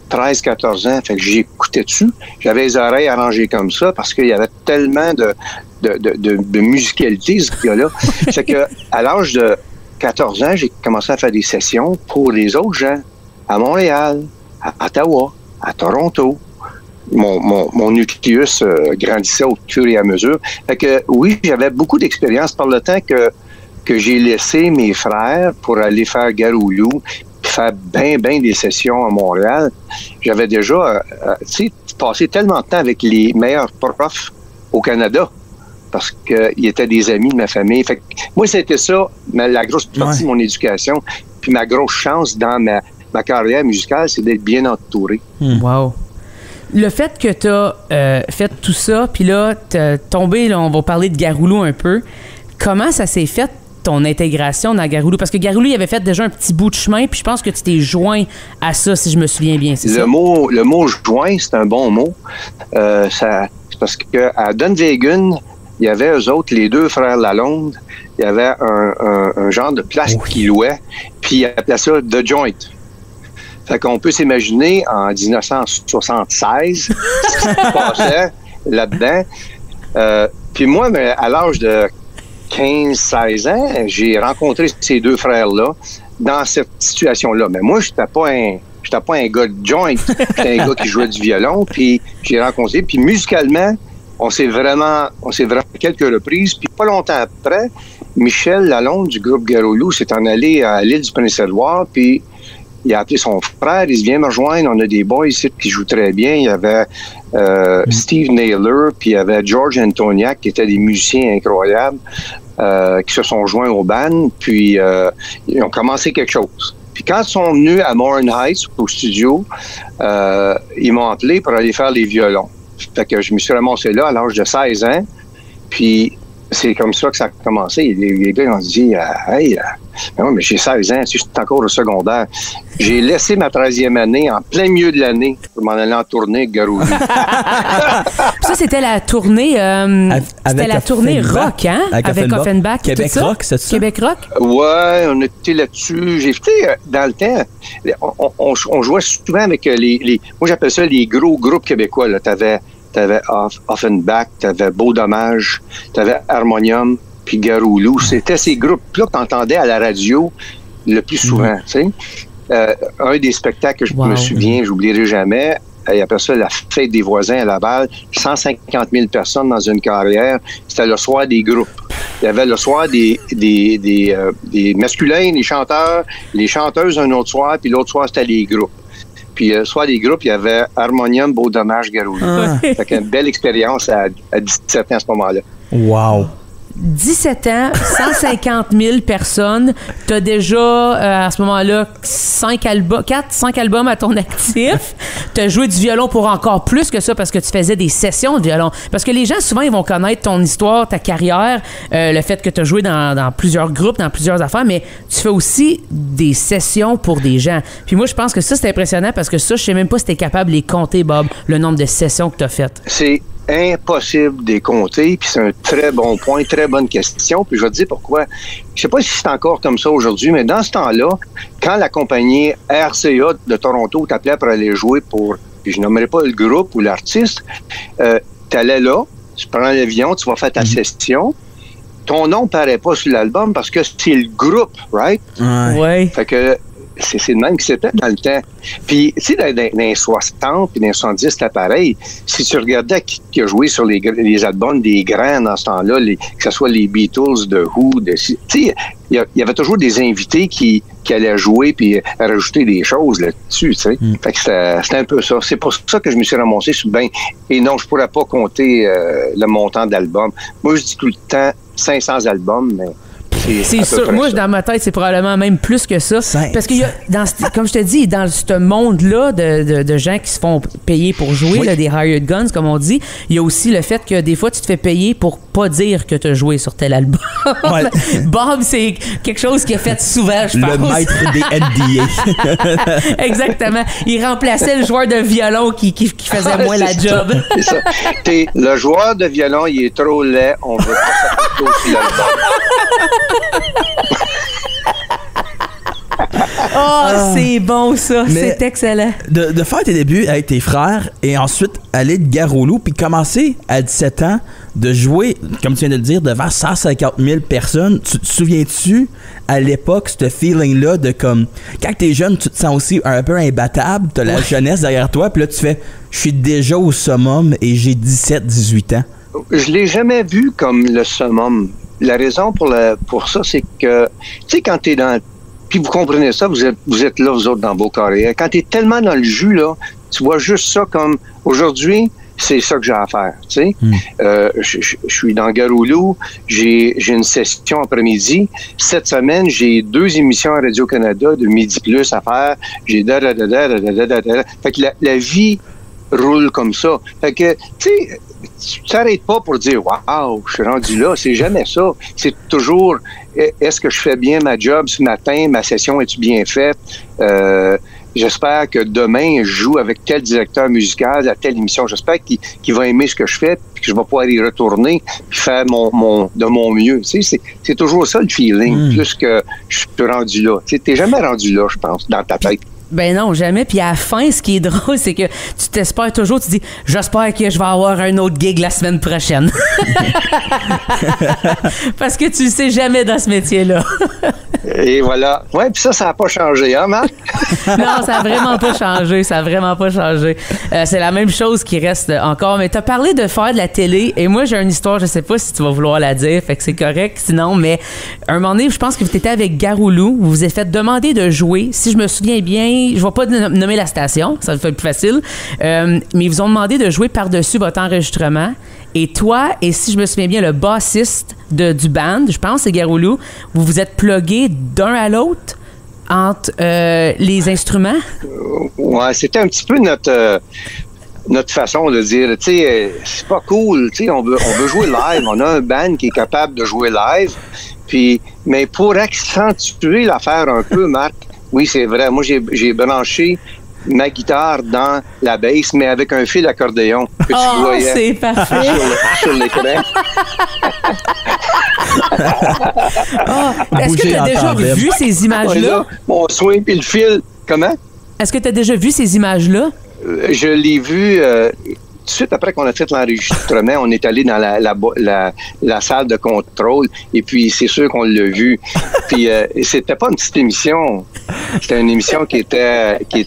13-14 ans, fait que j'écoutais dessus. J'avais les oreilles arrangées comme ça parce qu'il y avait tellement de musicalité, ce gars-là. Fait que, à l'âge de 14 ans, j'ai commencé à faire des sessions pour les autres gens à Montréal, à Ottawa, à Toronto. Mon nucléus grandissait au fur et à mesure. Fait que oui, j'avais beaucoup d'expérience par le temps que j'ai laissé mes frères pour aller faire Garoulou, puis faire bien des sessions à Montréal. J'avais déjà, passé tellement de temps avec les meilleurs profs au Canada, parce qu'ils étaient des amis de ma famille. Fait que moi, c'était ça, la grosse partie de mon éducation. Puis ma grosse chance dans ma carrière musicale, c'est d'être bien entouré. Wow. Le fait que tu as fait tout ça, puis là, t'es tombé, là, on va parler de Garoulou un peu. Comment ça s'est fait, ton intégration dans Garoulou? Parce que Garoulou, il avait fait déjà un petit bout de chemin, puis je pense que tu t'es joint à ça, si je me souviens bien. C'est ça? Le mot joint, c'est un bon mot. C'est parce qu'à Dunvegan, il y avait eux autres, les 2 frères Lalonde, il y avait un genre de place qu'ils louaient, puis ils appelaient ça The Joint. Fait qu'on peut s'imaginer en 1976 ce qui se passait là-dedans. Puis moi, à l'âge de 15-16 ans, j'ai rencontré ces 2 frères-là dans cette situation-là. Mais moi, j'étais pas un gars de joint, j'étais un gars qui jouait du violon, puis j'ai rencontré, puis musicalement, on s'est vraiment quelques reprises. Puis pas longtemps après, Michel Lalonde du groupe Garoulou s'est en allé à l'île du Prince-Édouard, puis il a appelé son frère, il se vient me rejoindre, on a des boys ici qui jouent très bien. Il y avait Steve Naylor, puis il y avait George Antoniak, qui étaient des musiciens incroyables, qui se sont joints au band, puis ils ont commencé quelque chose. Puis quand ils sont venus à Morin Heights, au studio, ils m'ont appelé pour aller faire les violons. Fait que je me suis ramassé là à l'âge de 16 ans. Puis c'est comme ça que ça a commencé. Les gars ont dit mais j'ai 16 ans, si je suis encore au secondaire. J'ai laissé ma 13e année en plein milieu de l'année pour m'en aller en tournée avec Garoulou. Ça, c'était la tournée c'était la tournée rock, hein? Avec Offenbach. Québec Rock, c'est ça? Québec Rock? Ouais, on était là-dessus. J'ai fait dans le temps, on jouait souvent avec moi j'appelle ça les gros groupes québécois. Là. T'avais Offenbach, t'avais Beau Dommage, t'avais Harmonium, puis Garoulou. C'était ces groupes-là que t'entendais à la radio le plus souvent, tu sais. Un des spectacles que je me souviens, j'oublierai jamais, il appelle ça la fête des voisins à Laval, 150 000 personnes dans une carrière. C'était le soir des groupes. Il y avait le soir des masculins, les chanteurs, les chanteuses un autre soir, puis l'autre soir, c'était les groupes. Puis le soir des groupes, il y avait Harmonium, Beau Dommage, Garoulou. C'était une belle expérience à 17 ans à ce moment-là. Wow! 17 ans, 150 000 personnes. Tu as déjà, à ce moment-là, 5 albums à ton actif. Tu as joué du violon pour encore plus que ça parce que tu faisais des sessions de violon. Parce que les gens, souvent, ils vont connaître ton histoire, ta carrière, le fait que tu as joué dans plusieurs groupes, dans plusieurs affaires, mais tu fais aussi des sessions pour des gens. Puis moi, je pense que ça, c'est impressionnant parce que ça, je sais même pas si tu es capable de les compter, Bob, le nombre de sessions que tu as faites. C'est impossible de les compter, puis c'est un très bon point, très bonne question, puis je vais te dire pourquoi. Je sais pas si c'est encore comme ça aujourd'hui, mais dans ce temps-là, quand la compagnie RCA de Toronto t'appelait pour aller jouer pour, puis je nommerai pas le groupe ou l'artiste, t'allais là, tu prends l'avion, tu vas faire ta session, ton nom paraît pas sur l'album parce que c'est le groupe, right? Ouais. Fait que c'est le même que c'était dans le temps. Puis, tu sais, dans les 60 et dans les 70, c'était pareil. Si tu regardais qui a joué sur les albums des grands dans ce temps-là, que ce soit les Beatles, The Who, tu sais, il y avait toujours des invités qui allaient jouer puis rajouter des choses là-dessus, tu sais. Fait que c'était un peu ça. C'est pour ça que je me suis ramassé sur ben. Et non, je pourrais pas compter le montant d'albums. Moi, je dis tout le temps 500 albums, mais... C'est sûr. Moi, dans ma tête, c'est probablement même plus que ça. Parce qu'il y a, comme je te dis, dans ce monde-là de gens qui se font payer pour jouer, là, des hired guns, comme on dit, il y a aussi le fait que des fois, tu te fais payer pour pas dire que tu as joué sur tel album. Ouais. Bob, c'est quelque chose qu'il a fait souvent, je pense. Le maître des NDA. Exactement. Il remplaçait le joueur de violon qui faisait moins la job. C'est ça. Le joueur de violon, il est trop laid, on veut pas sa photo sur l'album. C'est bon ça, c'est excellent. De faire tes débuts avec tes frères et ensuite aller de Gare-au-Loup puis commencer à 17 ans de jouer, comme tu viens de le dire, devant 150 000 personnes. Tu te souviens-tu à l'époque, ce feeling-là de comme, quand t'es jeune, tu te sens aussi un peu imbattable, t'as la jeunesse derrière toi, puis là tu fais, je suis déjà au summum et j'ai 17-18 ans. Je l'ai jamais vu comme le summum. La raison pour ça, c'est que, tu sais, quand t'es dans... Puis vous comprenez ça, vous êtes là, vous autres, dans vos carrières. Quand t'es tellement dans le jus, là, tu vois juste ça comme, aujourd'hui, c'est ça que j'ai à faire, tu sais. Je suis dans Gare-au-Loup, j'ai une session après-midi. Cette semaine, j'ai 2 émissions à Radio-Canada de Midi Plus à faire. J'ai Fait que la vie roule comme ça. Fait que, tu sais, tu t'arrêtes pas pour dire « Wow, je suis rendu là ». C'est jamais ça. C'est toujours « Est-ce que je fais bien ma job ce matin? Ma session, est-tu bien faite? J'espère que demain, je joue avec tel directeur musical à telle émission. J'espère qu'il va aimer ce que je fais puis que je vais pouvoir y retourner puis faire de mon mieux. » Tu sais, c'est toujours ça le feeling, plus que je suis rendu là. Tu sais, t'es jamais rendu là, je pense, dans ta tête. Ben non, jamais. Puis à la fin, ce qui est drôle, c'est que tu t'espères toujours, tu dis « J'espère que je vais avoir un autre gig la semaine prochaine. » Parce que tu le sais jamais dans ce métier-là. Et voilà. Ouais, puis ça n'a pas changé, hein, Marc? Non, ça n'a vraiment pas changé. Ça n'a vraiment pas changé. C'est la même chose qui reste encore. Mais tu as parlé de faire de la télé. Et moi, j'ai une histoire, je sais pas si tu vas vouloir la dire, fait que c'est correct. Sinon, mais un moment donné, je pense que tu étais avec Gare-au-Loup. Vous vous êtes fait demander de jouer. Si je me souviens bien, je vais pas nommer la station, ça fait plus facile, mais ils vous ont demandé de jouer par-dessus votre enregistrement. Et toi, et si je me souviens bien, le bassiste du band, je pense, c'est Gare-au-Loup, vous vous êtes plugués d'un à l'autre entre les instruments? Ouais, c'était un petit peu notre façon de dire, tu sais, c'est pas cool, tu sais, on veut jouer live. On a un band qui est capable de jouer live. Puis, mais pour accentuer l'affaire un peu, Marc, oui, c'est vrai. Moi, j'ai branché ma guitare dans la bass, mais avec un fil d'accordéon que tu voyais. C'est parfait. Sur l'écran. Est-ce que tu as déjà vu ces images-là? Mon swing puis le fil. Comment? Est-ce que tu as déjà vu ces images-là? Je l'ai vu... tout de suite après qu'on a fait l'enregistrement, on est allé dans la salle de contrôle et puis c'est sûr qu'on l'a vu. Puis c'était pas une petite émission, c'était une émission qui était tu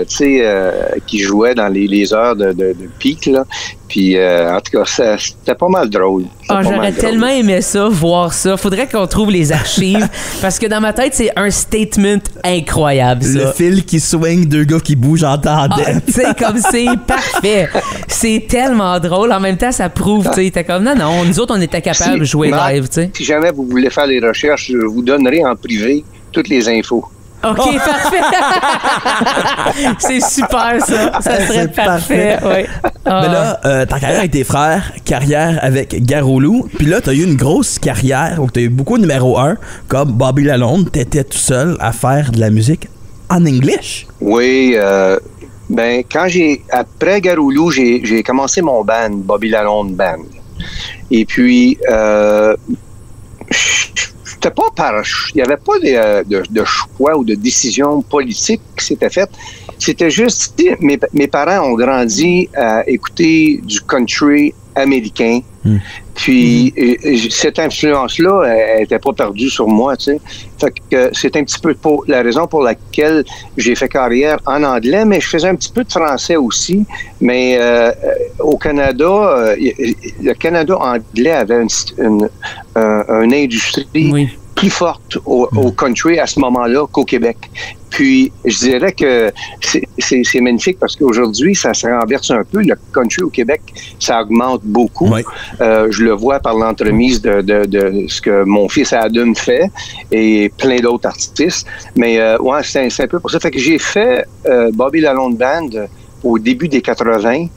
sais, qui jouait dans les heures de pic là. Puis en tout cas, c'était pas mal drôle. J'aurais tellement aimé ça, voir ça. Faudrait qu'on trouve les archives parce que dans ma tête, c'est un statement incroyable, ça. Le fil qui swing, 2 gars qui bougent en tandem. Tu sais, comme c'est parfait. C'est tellement drôle. En même temps, ça prouve, tu sais, t'es comme non, nous autres, on était capables de jouer live, tu sais. Si jamais vous voulez faire les recherches, je vous donnerai en privé toutes les infos. OK, parfait. C'est super, ça. Ça serait parfait. Oui. Mais là, ta carrière avec tes frères, carrière avec Gare-au-Loup, puis là, t'as eu une grosse carrière où t'as eu beaucoup de numéro 1, comme Bobby Lalonde. T'étais tout seul à faire de la musique en English. Oui, ben après Gare-au-Loup, j'ai commencé mon band, Bobby Lalonde Band. Et puis, il n'y avait pas de choix ou de décision politique qui s'était faite. C'était juste, mes parents ont grandi à écouter du country américain. Puis cette influence-là, elle n'était pas perdue sur moi, tu sais. Fait que c'est un petit peu la raison pour laquelle j'ai fait carrière en anglais, mais je faisais un petit peu de français aussi. Mais au Canada, le Canada anglais avait une industrie plus forte au country à ce moment-là qu'au Québec. Puis, je dirais que c'est magnifique parce qu'aujourd'hui, ça se renverse un peu. Le country au Québec, ça augmente beaucoup. Oui. Je le vois par l'entremise de ce que mon fils Adam fait et plein d'autres artistes. Mais ouais, c'est un peu pour ça. Fait que j'ai fait Bobby Lalonde Band au début des 80.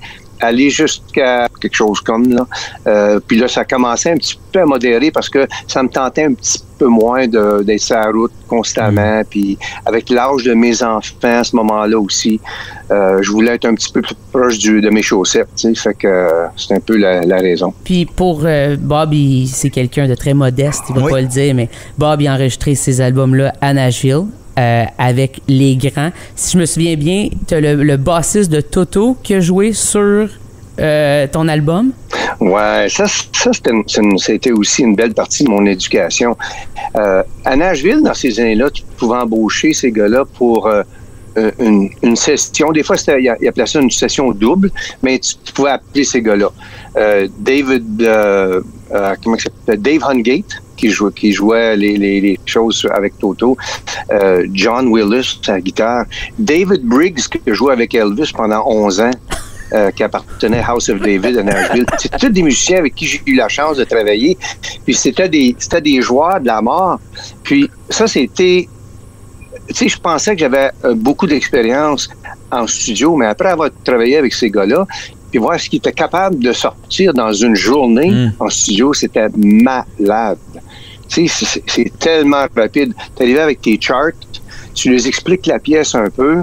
Aller jusqu'à quelque chose comme là. Puis là, ça commençait un petit peu à modérer parce que ça me tentait un petit peu moins d'être sur la route constamment. Puis avec l'âge de mes enfants à ce moment-là aussi, je voulais être un petit peu plus proche de mes chaussettes. Tu sais, fait que c'est un peu la raison. Puis pour Bob, c'est quelqu'un de très modeste, il va pas le dire, mais Bob, il a enregistré ces albums-là à Nashville. Avec les grands. Si je me souviens bien, tu as le bassiste de Toto qui a joué sur ton album. Ouais, ça c'était aussi une belle partie de mon éducation. À Nashville, dans ces années-là, tu pouvais embaucher ces gars-là pour une session. Des fois, il appelait ça une session double, mais tu pouvais appeler ces gars-là. Dave Hungate, qui jouait les choses avec Toto, John Willis à la guitare, David Briggs qui jouait avec Elvis pendant 11 ans, qui appartenait à House of David à Nashville. C'est tous des musiciens avec qui j'ai eu la chance de travailler. Puis c'était des joueurs de la mort. Puis ça, c'était... Tu sais, je pensais que j'avais beaucoup d'expérience en studio, mais après avoir travaillé avec ces gars-là, puis voir ce qu'ils étaient capables de sortir dans une journée en studio, c'était malade. Tu sais, c'est tellement rapide. Tu arrives avec tes charts, tu les expliques la pièce un peu,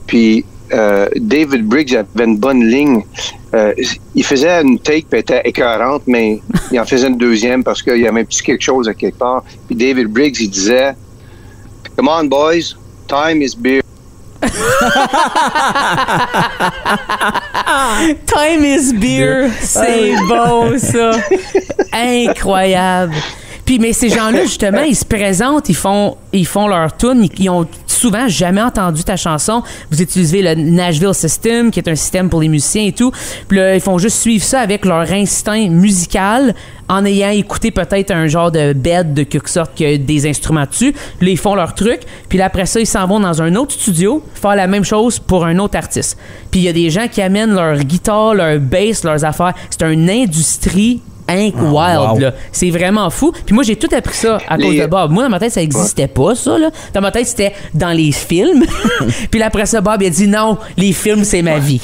puis David Briggs avait une bonne ligne. Il faisait une take, puis elle était écœurante, mais il en faisait une deuxième parce qu'il y avait un petit quelque chose à quelque part. Puis David Briggs, il disait « Come on, boys, time is beer. » Time is beer, c'est beau ça, incroyable. Puis mais ces gens-là justement, ils se présentent, ils font leur tune, ils ont souvent jamais entendu ta chanson. Vous utilisez le Nashville System, qui est un système pour les musiciens et tout. Puis là, ils font juste suivre ça avec leur instinct musical, en ayant écouté peut-être un genre de bed de quelque sorte que des instruments dessus. Là, ils font leur truc. Puis là, après ça, ils s'en vont dans un autre studio faire la même chose pour un autre artiste. Puis il y a des gens qui amènent leur guitare, leur bass, leurs affaires. C'est une industrie wild, là. C'est vraiment fou. Puis moi, j'ai tout appris ça à cause de Bob. Moi, dans ma tête, ça existait pas, ça, là. Dans ma tête, c'était dans les films. Puis là, après ça, Bob, il a dit non, les films, c'est ma vie.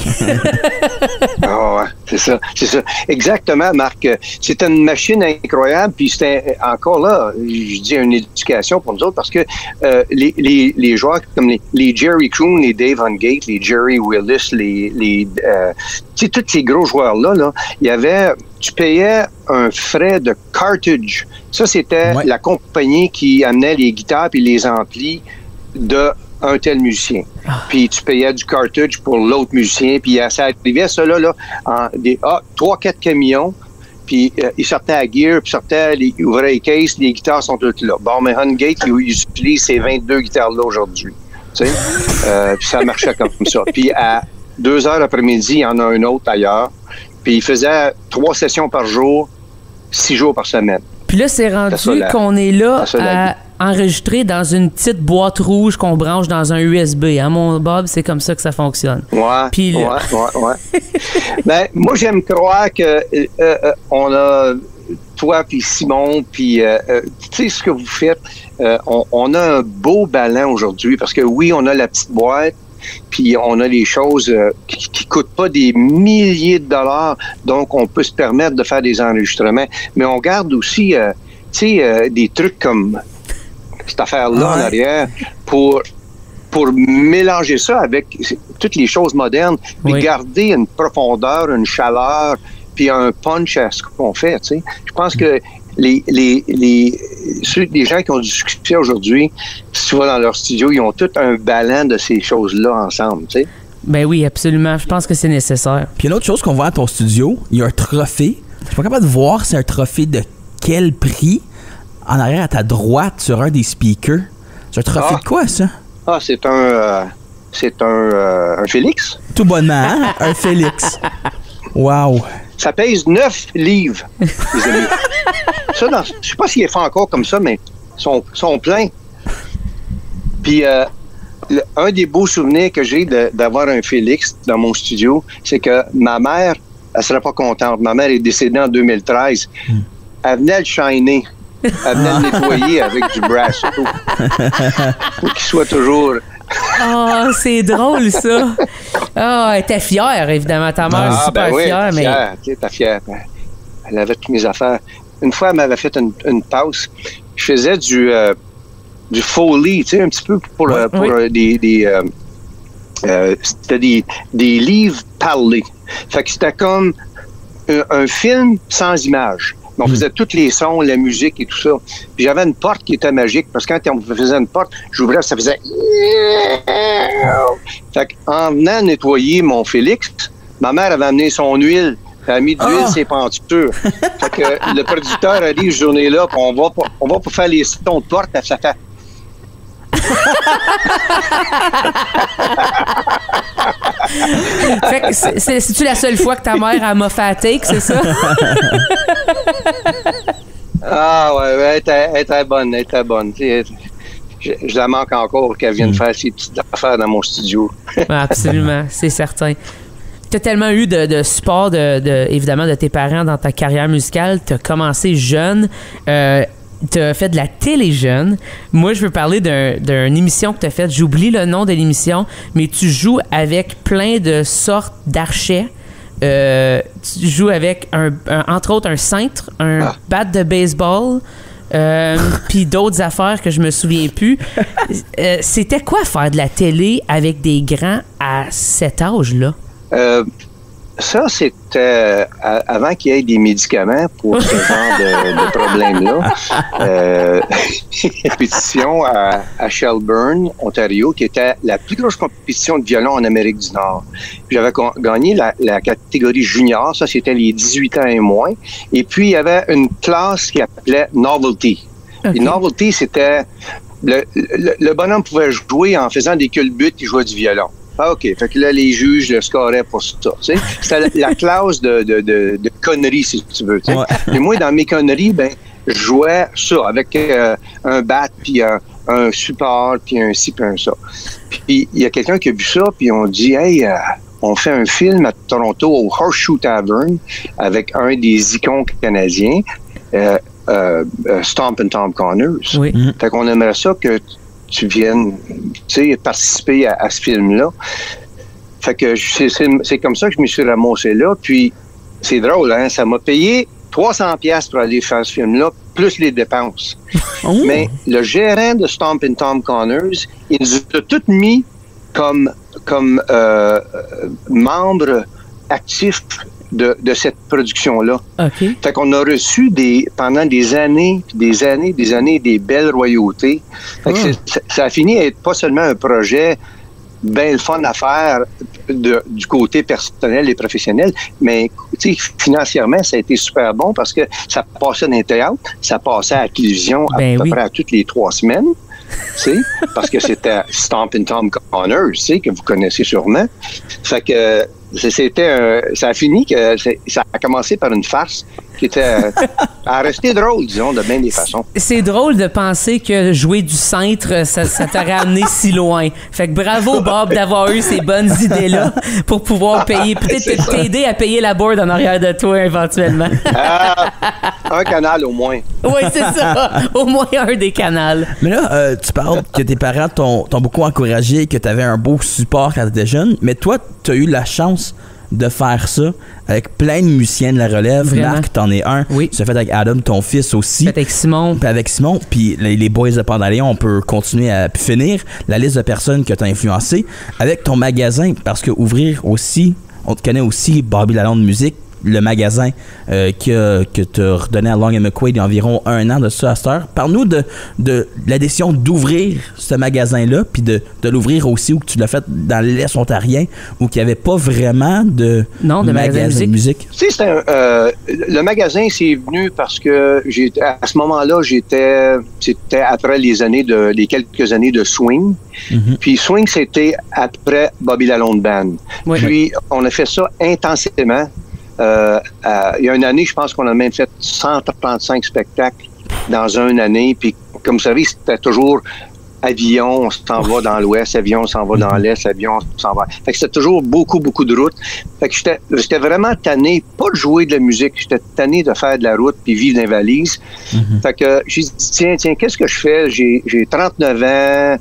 Ah ouais, c'est ça. Exactement, Marc. C'était une machine incroyable. Puis c'était encore là, je dis une éducation pour nous autres parce que les joueurs comme les Jerry Croon, les Dave Hungate, les Jerry Willis, tu sais, tous ces gros joueurs-là, il y avait... Tu payais un frais de cartridge. Ça, c'était la compagnie qui amenait les guitares et les amplis d'un tel musicien. Puis tu payais du cartridge pour l'autre musicien. Puis ça arrivait, ça, là en 3-4 camions. Puis ils sortaient à gear, puis ils ouvraient les cases, les guitares sont toutes là. Bon, mais Hungate, ils utilisent ces 22 guitares-là aujourd'hui. Tu sais? Puis ça marchait comme ça. Puis à 2 heures après-midi, il y en a un autre ailleurs. Puis il faisait 3 sessions par jour, 6 jours par semaine. Puis là, c'est rendu qu'on est là à enregistrer dans une petite boîte rouge qu'on branche dans un USB. Hein, mon Bob, c'est comme ça que ça fonctionne. Ouais. Puis ben, moi, j'aime croire que on a toi puis Simon, puis tu sais ce que vous faites. On a un beau ballon aujourd'hui parce que oui, on a la petite boîte. Puis on a les choses qui coûtent pas des milliers de dollars, donc on peut se permettre de faire des enregistrements. Mais on garde aussi, des trucs comme cette affaire-là en arrière pour mélanger ça avec toutes les choses modernes, puis garder une profondeur, une chaleur, puis un punch à ce qu'on fait. Tu sais, je pense que les gens qui ont du succès aujourd'hui, si tu vas dans leur studio, ils ont tout un ballon de ces choses-là ensemble, tu sais. Ben oui, absolument. Je pense que c'est nécessaire. Puis une autre chose qu'on voit à ton studio, il y a un trophée. Je suis pas capable de voir c'est un trophée de quel prix. En arrière à ta droite, sur un des speakers. C'est un trophée de quoi, ça? Ah, c'est un Félix. Tout bonnement, hein? Un Félix. Wow. Ça pèse 9 livres, les amis. Ça, je sais pas s'il est fait encore comme ça, mais ils sont pleins. Puis, un des beaux souvenirs que j'ai d'avoir un Félix dans mon studio, c'est que ma mère, elle serait pas contente. Ma mère est décédée en 2013. Elle venait le shiner. Elle venait le nettoyer avec du brass. Pour qu'il soit toujours... Oh, c'est drôle, ça. Ah, elle était fière, évidemment. Ta mère est super fière, mais... Fière, tu sais, t'es fière. Elle avait toutes mes affaires. Une fois, elle m'avait fait une pause. Je faisais du Foley, tu sais, un petit peu pour c'était des livres parlés. Fait que c'était comme un film sans image. On faisait tous les sons, la musique et tout ça. Puis j'avais une porte qui était magique, parce que quand on faisait une porte, j'ouvrais, ça faisait... Fait qu'en venant nettoyer mon Félix, ma mère avait amené son huile. Elle a mis de l'huile ses pentures. Fait que le producteur arrive cette journée-là, puis on va pour faire les sons de porte, ça fait... Fait que c'est-tu la seule fois que ta mère elle m'a fait un take, c'est ça? Ah ouais, elle était bonne, elle était bonne. Je la manque encore qu'elle vienne faire ses petites affaires dans mon studio. Absolument, c'est certain. Tu as tellement eu de support, évidemment, de tes parents dans ta carrière musicale. Tu as commencé jeune. Tu as fait de la télé jeune. Moi, je veux parler d'une émission que tu as faite. J'oublie le nom de l'émission, mais tu joues avec plein de sortes d'archets. Tu joues avec, entre autres, un cintre, un bat de baseball, puis d'autres affaires que je me souviens plus. C'était quoi faire de la télé avec des grands à cet âge-là? Ça, c'était avant qu'il y ait des médicaments pour ce genre de problème-là. Compétition à Shelburne, Ontario, qui était la plus grosse compétition de violon en Amérique du Nord. J'avais gagné la catégorie junior, ça c'était les 18 ans et moins. Et puis, il y avait une classe qui appelait Novelty. Okay. Et Novelty, c'était... Le bonhomme pouvait jouer en faisant des culbutes, il jouait du violon. Ah, OK. Fait que là, les juges le scoraient pour ça. Tu sais? C'était la classe de conneries, si tu veux. Tu sais? Ouais. Et moi, dans mes conneries, ben, je jouais ça avec un bat, puis un support, puis un ci, puis un ça. Puis il y a quelqu'un qui a vu ça, puis on dit, hey, on fait un film à Toronto au Horseshoe Tavern avec un des icônes canadiens, Stompin' Tom Connors. Oui. Fait qu'on aimerait ça que tu viennes, tu sais, participer à ce film-là. Fait que c'est comme ça que je me suis ramassé là. Puis, c'est drôle, hein? Ça m'a payé 300$ pour aller faire ce film-là, plus les dépenses. Oh. Mais le gérant de Stompin' Tom Connors, il nous a tous mis comme membres actifs de cette production-là. Okay. Fait qu'on a reçu pendant des années, des belles royautés. Fait que ça a fini à être pas seulement un projet bien le fun à faire du côté personnel et professionnel, mais financièrement, ça a été super bon parce que ça passait dans les théâtres, ça passait à la télévision à peu près à toutes les 3 semaines. Parce que c'était Stompin' Tom Connors, que vous connaissez sûrement. Fait que ça a fini que ça a commencé par une farce qui était à rester drôle, disons, de bien des façons. C'est drôle de penser que jouer du cintre, ça t'aurait amené si loin. Fait que bravo, Bob, d'avoir eu ces bonnes idées-là pour pouvoir payer, peut-être t'aider à payer la board en arrière de toi éventuellement. Un canal au moins. Oui, c'est ça. Au moins un des canals. Mais là, tu parles que tes parents t'ont beaucoup encouragé, que tu avais un beau support quand tu étais jeune, mais toi, tu as eu la chance de faire ça avec plein de musiciens de la relève. Vraiment? Marc, t'en es un. Oui. Tu l'as fait avec Adam, ton fils aussi. Fait avec Simon. Puis avec Simon. Puis les boys de Pandalion, on peut continuer à finir la liste de personnes que tu as influencées avec ton magasin. Parce que ouvrir aussi, on te connaît aussi, Bobby Lalonde Musique, le magasin que tu as redonné à Long & McQuaid il y a environ 1 an de ça à cette heure. Parle-nous de la décision d'ouvrir ce magasin-là, puis de l'ouvrir aussi où tu l'as fait dans l'Est ontarien, où il n'y avait pas vraiment de magasin de musique. Tu sais, le magasin, c'est venu parce que à ce moment-là, c'était après les quelques années de swing. Mm-hmm. Puis swing, c'était après Bobby Lalonde Band. Oui. Puis on a fait ça intensément. Il y a une année, je pense qu'on a même fait 135 spectacles dans une année. Puis, comme vous savez, c'était toujours avion, on s'en va dans l'ouest, avion, on s'en va dans l'est, avion, on s'en va. Fait que c'était toujours beaucoup, beaucoup de routes. Fait que j'étais vraiment tanné, pas de jouer de la musique, j'étais tanné de faire de la route puis vivre dans les valises. Mm-hmm. Fait que j'ai dit, tiens, qu'est-ce que je fais? J'ai 39 ans,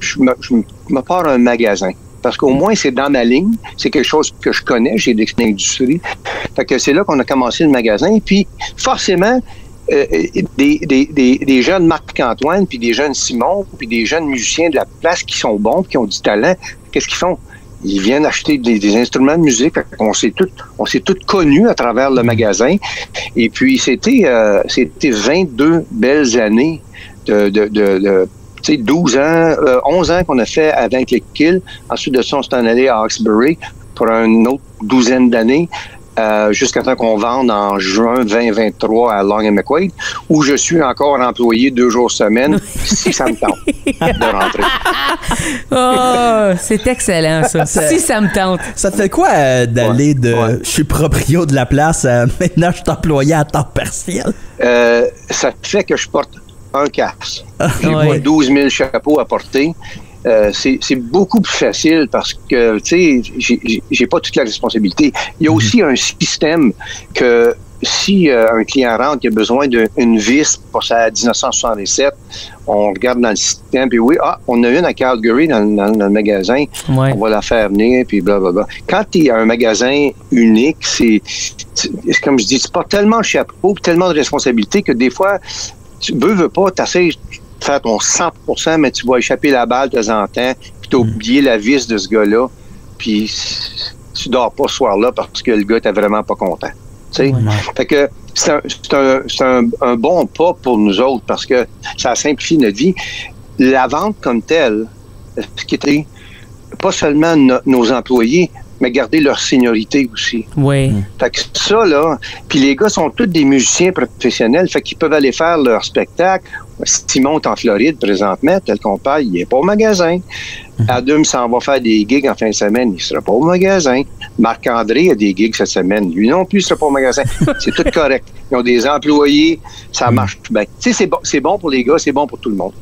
je me pars un magasin. Parce qu'au moins, c'est dans ma ligne. C'est quelque chose que je connais. J'ai de l'industrie. Fait que c'est là qu'on a commencé le magasin. Puis, forcément, des jeunes Marc-Antoine, puis des jeunes Simon, puis des jeunes musiciens de la place qui sont bons, qui ont du talent, qu'est-ce qu'ils font? Ils viennent acheter des instruments de musique. On s'est tous connus à travers le magasin. Et puis, c'était 22 belles années de 12 ans, 11 ans qu'on a fait avec les Kills. Ensuite de ça, on s'est en allé à Hawkesbury pour une autre 12aine d'années, jusqu'à temps qu'on vende en juin 2023 à Long & McQuaid, où je suis encore employé 2 jours semaine, si ça me tente de rentrer. Oh, c'est excellent, ça. Si ça me tente. Ça te fait quoi d'aller je suis proprio de la place, maintenant je suis employé à temps partiel? Ça fait que je porte un casque. J'ai 12 000 chapeaux à porter. C'est beaucoup plus facile parce que, tu sais, j'ai pas toute la responsabilité. Il y a aussi un système que si un client rentre qui a besoin d'une vis pour sa 1967, on regarde dans le système, puis oui, on a une à Calgary dans le magasin, on va la faire venir, puis blablabla. Quand tu es un magasin unique, c'est comme je dis, tu portes tellement de chapeaux, tellement de responsabilités que des fois, tu veux pas, tu essaies de faire ton 100%, mais tu vas échapper la balle de temps en temps, puis tu as oublié la vis de ce gars-là, puis tu dors pas ce soir-là parce que le gars t'es vraiment pas content. Tu sais? Fait que c'est un bon pas pour nous autres parce que ça simplifie notre vie. La vente comme telle, ce qui était pas seulement nos employés, mais garder leur seniorité aussi. Oui. Fait que ça, là, puis les gars sont tous des musiciens professionnels, fait qu'ils peuvent aller faire leur spectacle. Simon est en Floride présentement, tel qu'on parle, il n'est pas au magasin. Adam s'en va faire des gigs en fin de semaine, il ne sera pas au magasin. Marc-André a des gigs cette semaine, lui non plus, il ne sera pas au magasin. C'est tout correct. Ils ont des employés, ça marche bien. Tu sais, c'est bon pour les gars, c'est bon pour tout le monde.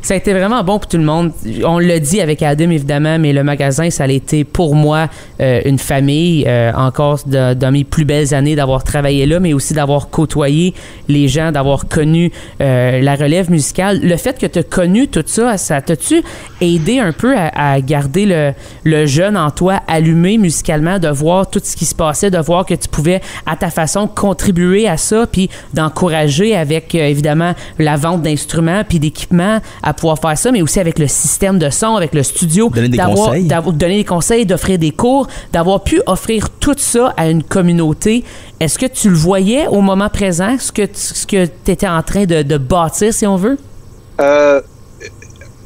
Ça a été vraiment bon pour tout le monde. On l'a dit avec Adam, évidemment, mais le magasin, ça a été pour moi une famille, encore dans mes plus belles années d'avoir travaillé là, mais aussi d'avoir côtoyé les gens, d'avoir connu la relève musicale. Le fait que tu as connu tout ça, ça t'a-tu aidé un peu à garder le jeune en toi allumé musicalement, de voir tout ce qui se passait, de voir que tu pouvais, à ta façon, contribuer à ça, puis d'encourager avec, évidemment, la vente d'instruments puis d'équipements à pouvoir faire ça, mais aussi avec le système de son, avec le studio, donner des conseils, d'offrir des cours, d'avoir pu offrir tout ça à une communauté. Est-ce que tu le voyais au moment présent, ce que tu étais en train de bâtir, si on veut?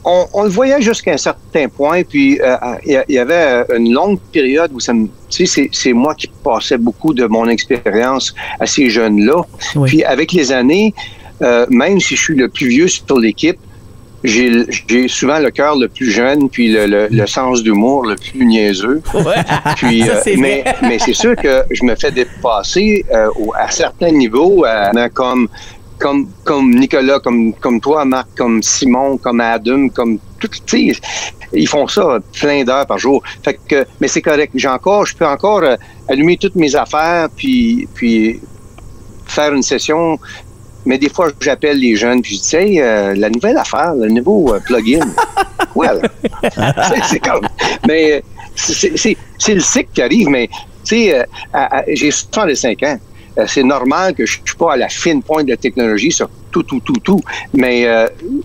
On le voyait jusqu'à un certain point, puis il y avait une longue période où c'est moi qui passais beaucoup de mon expérience à ces jeunes-là. Oui. Puis avec les années, même si je suis le plus vieux sur l'équipe, j'ai souvent le cœur le plus jeune, puis le sens d'humour le plus niaiseux. Ouais. Puis, mais c'est sûr que je me fais dépasser à certains niveaux, comme Nicolas, comme toi, Marc, comme Simon, comme Adam, comme tout, tu sais, ils font ça plein d'heures par jour. Fait que, mais c'est correct. Je peux encore allumer toutes mes affaires, puis faire une session. Mais des fois, j'appelle les jeunes, puis je dis, hey, la nouvelle affaire, le nouveau plugin. Well, c'est comme. Mais c'est le cycle qui arrive, mais tu sais, j'ai 65 ans. C'est normal que je ne suis pas à la fine pointe de la technologie sur tout. Mais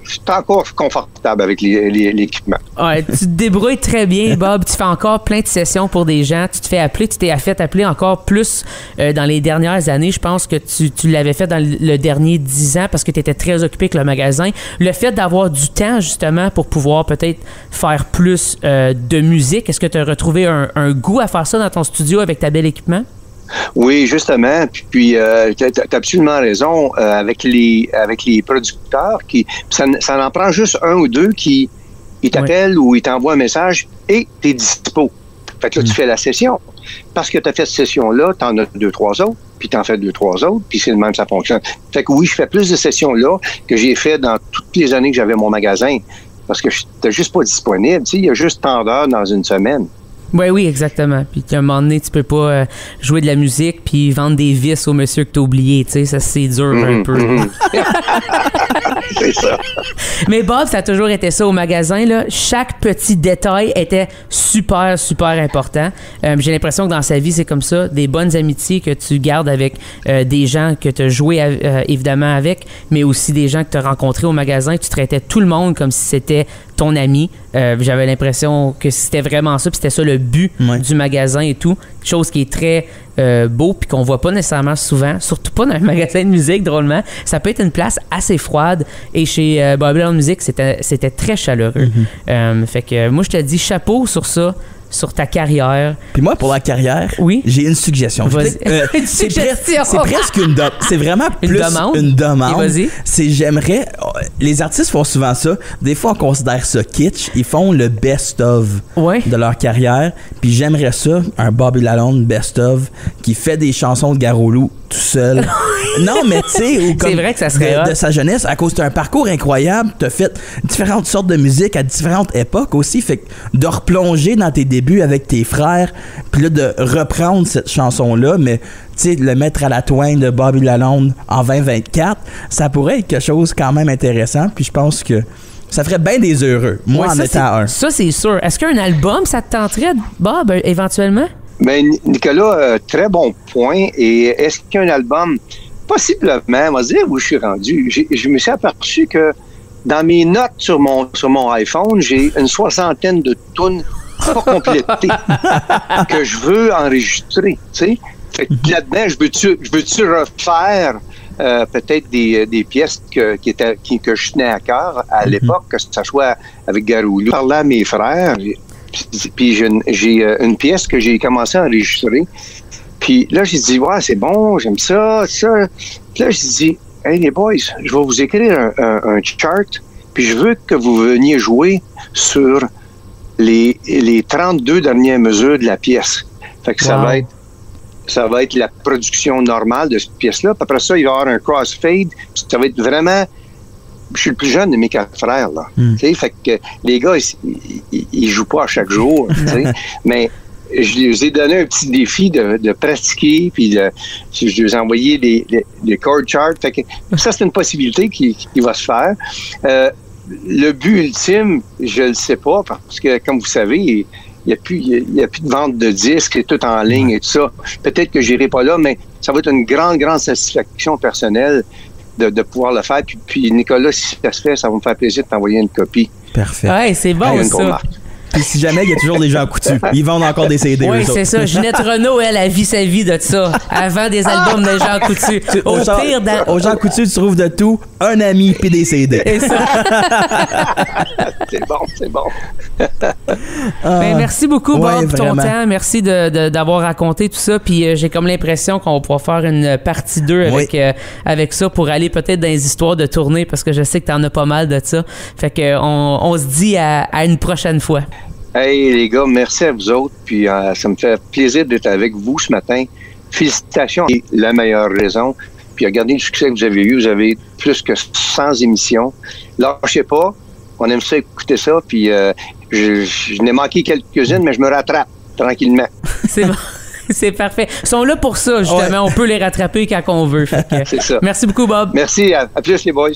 c'est encore confortable avec l'équipement. Ouais, tu te débrouilles très bien, Bob. Tu fais encore plein de sessions pour des gens. Tu te fais appeler. Tu t'es fait appeler encore plus dans les dernières années. Je pense que tu l'avais fait dans le dernier 10 ans parce que tu étais très occupé avec le magasin. Le fait d'avoir du temps, justement, pour pouvoir peut-être faire plus de musique, est-ce que tu as retrouvé un goût à faire ça dans ton studio avec ta belle équipement? Oui, justement. Puis tu as absolument raison. Avec les producteurs, ça en prend juste un ou deux qui t'appellent ou ils t'envoient un message et tu es dispo. Fait que là, tu fais la session. Parce que tu as fait cette session-là, tu en as 2-3 autres, puis tu en fais 2-3 autres, puis c'est le même, ça fonctionne. Fait que oui, je fais plus de sessions-là que j'ai fait dans toutes les années que j'avais mon magasin. Parce que je n'étais juste pas disponible. Tu sais, il y a juste tant d'heures dans une semaine. Oui, exactement. Puis qu'à un moment donné, tu peux pas jouer de la musique puis vendre des vis au monsieur que t'as oublié, tu sais, ça c'est dur un peu. C'est ça. Mais Bob, ça a toujours été ça au magasin, là. Chaque petit détail était super, super important. J'ai l'impression que dans sa vie, c'est comme ça. Des bonnes amitiés que tu gardes avec des gens que tu as joué évidemment avec, mais aussi des gens que tu as rencontrés au magasin. Tu traitais tout le monde comme si c'était ton ami. J'avais l'impression que c'était vraiment ça, puis c'était ça le but du magasin et tout. Chose qui est très beau, puis qu'on voit pas nécessairement souvent, surtout pas dans un magasin de musique, drôlement. Ça peut être une place assez froide, et chez Babylon Music, c'était très chaleureux. Fait que moi, je te dis chapeau sur ça, sur ta carrière. Puis moi, pour la carrière, j'ai une suggestion. C'est presque une demande. C'est vraiment plus une demande. C'est j'aimerais... Les artistes font souvent ça. Des fois, on considère ça kitsch. Ils font le best-of de leur carrière. Puis j'aimerais ça, un Bobby Lalonde best-of qui fait des chansons de Garou tout seul. Non, mais tu sais... C'est vrai que ça serait de sa jeunesse, à cause d'un parcours incroyable, t'as fait différentes sortes de musique à différentes époques aussi. Fait que de replonger dans tes débuts avec tes frères, puis là, de reprendre cette chanson-là, mais tu sais, le mettre à la Twain de Bobby Lalonde en 2024, ça pourrait être quelque chose quand même intéressant, puis je pense que ça ferait bien des heureux, moi en étant un. Ça, c'est sûr. Est-ce qu'un album, ça te tenterait, Bob, éventuellement? Ben, Nicolas, très bon point. Et est-ce qu'il y a un album? Possiblement. On va dire où je suis rendu. Je me suis aperçu que dans mes notes sur mon iPhone, j'ai une 60aine de tunes pas complétées que je veux enregistrer. Tu sais? Fait que là-dedans, je veux-tu refaire peut-être des pièces que je tenais à cœur à l'époque, que ça soit avec Garou. Je parlais à mes frères. Puis j'ai une pièce que j'ai commencé à enregistrer. Puis là, j'ai dit, ouais, c'est bon, j'aime ça. Puis là, j'ai dit, hey les boys, je vais vous écrire un chart, puis je veux que vous veniez jouer sur les 32 dernières mesures de la pièce. Fait que ça va être la production normale de cette pièce-là. Puis après ça, il va y avoir un crossfade. Puis ça va être vraiment... Je suis le plus jeune de mes 4 frères, là. Fait que les gars, ils jouent pas à chaque jour, mais je les ai donné un petit défi de pratiquer, puis je les ai envoyé des chord charts. Fait que ça, c'est une possibilité qui va se faire. Le but ultime, je le sais pas, parce que, comme vous savez, il n'y a plus de vente de disques et tout en ligne et tout ça. Peut-être que j'irai pas là, mais ça va être une grande satisfaction personnelle de pouvoir le faire. Puis Nicolas, si ça se fait, ça va me faire plaisir de t'envoyer une copie. Parfait. Ouais, c'est bon, ça. Puis si jamais, il y a toujours des gens coutus. Ils vendent encore des CD. Oui, c'est ça. Ginette Renault, elle vit sa vie de ça. Avant des albums de Jean Coutu. Aux gens coutus, tu trouves de tout. Un ami puis des CD. C'est ça. C'est bon. Ben, merci beaucoup, Bob, pour ton temps. Merci d'avoir raconté tout ça. Puis j'ai comme l'impression qu'on va pouvoir faire une partie 2 avec ça pour aller peut-être dans les histoires de tournée, parce que je sais que t'en as pas mal de ça. Fait que on se dit à une prochaine fois. Hey les gars, merci à vous autres. Puis ça me fait plaisir d'être avec vous ce matin. Félicitations. C'est la meilleure raison. Puis regardez le succès que vous avez eu. Vous avez plus que 100 émissions. Lâchez pas. On aime ça écouter ça. Puis je n'ai manqué quelques-unes, mais je me rattrape tranquillement. C'est bon. C'est parfait. Ils sont là pour ça, justement. On peut les rattraper quand on veut. Fait que, c'est ça. Merci beaucoup, Bob. Merci. À plus, les boys.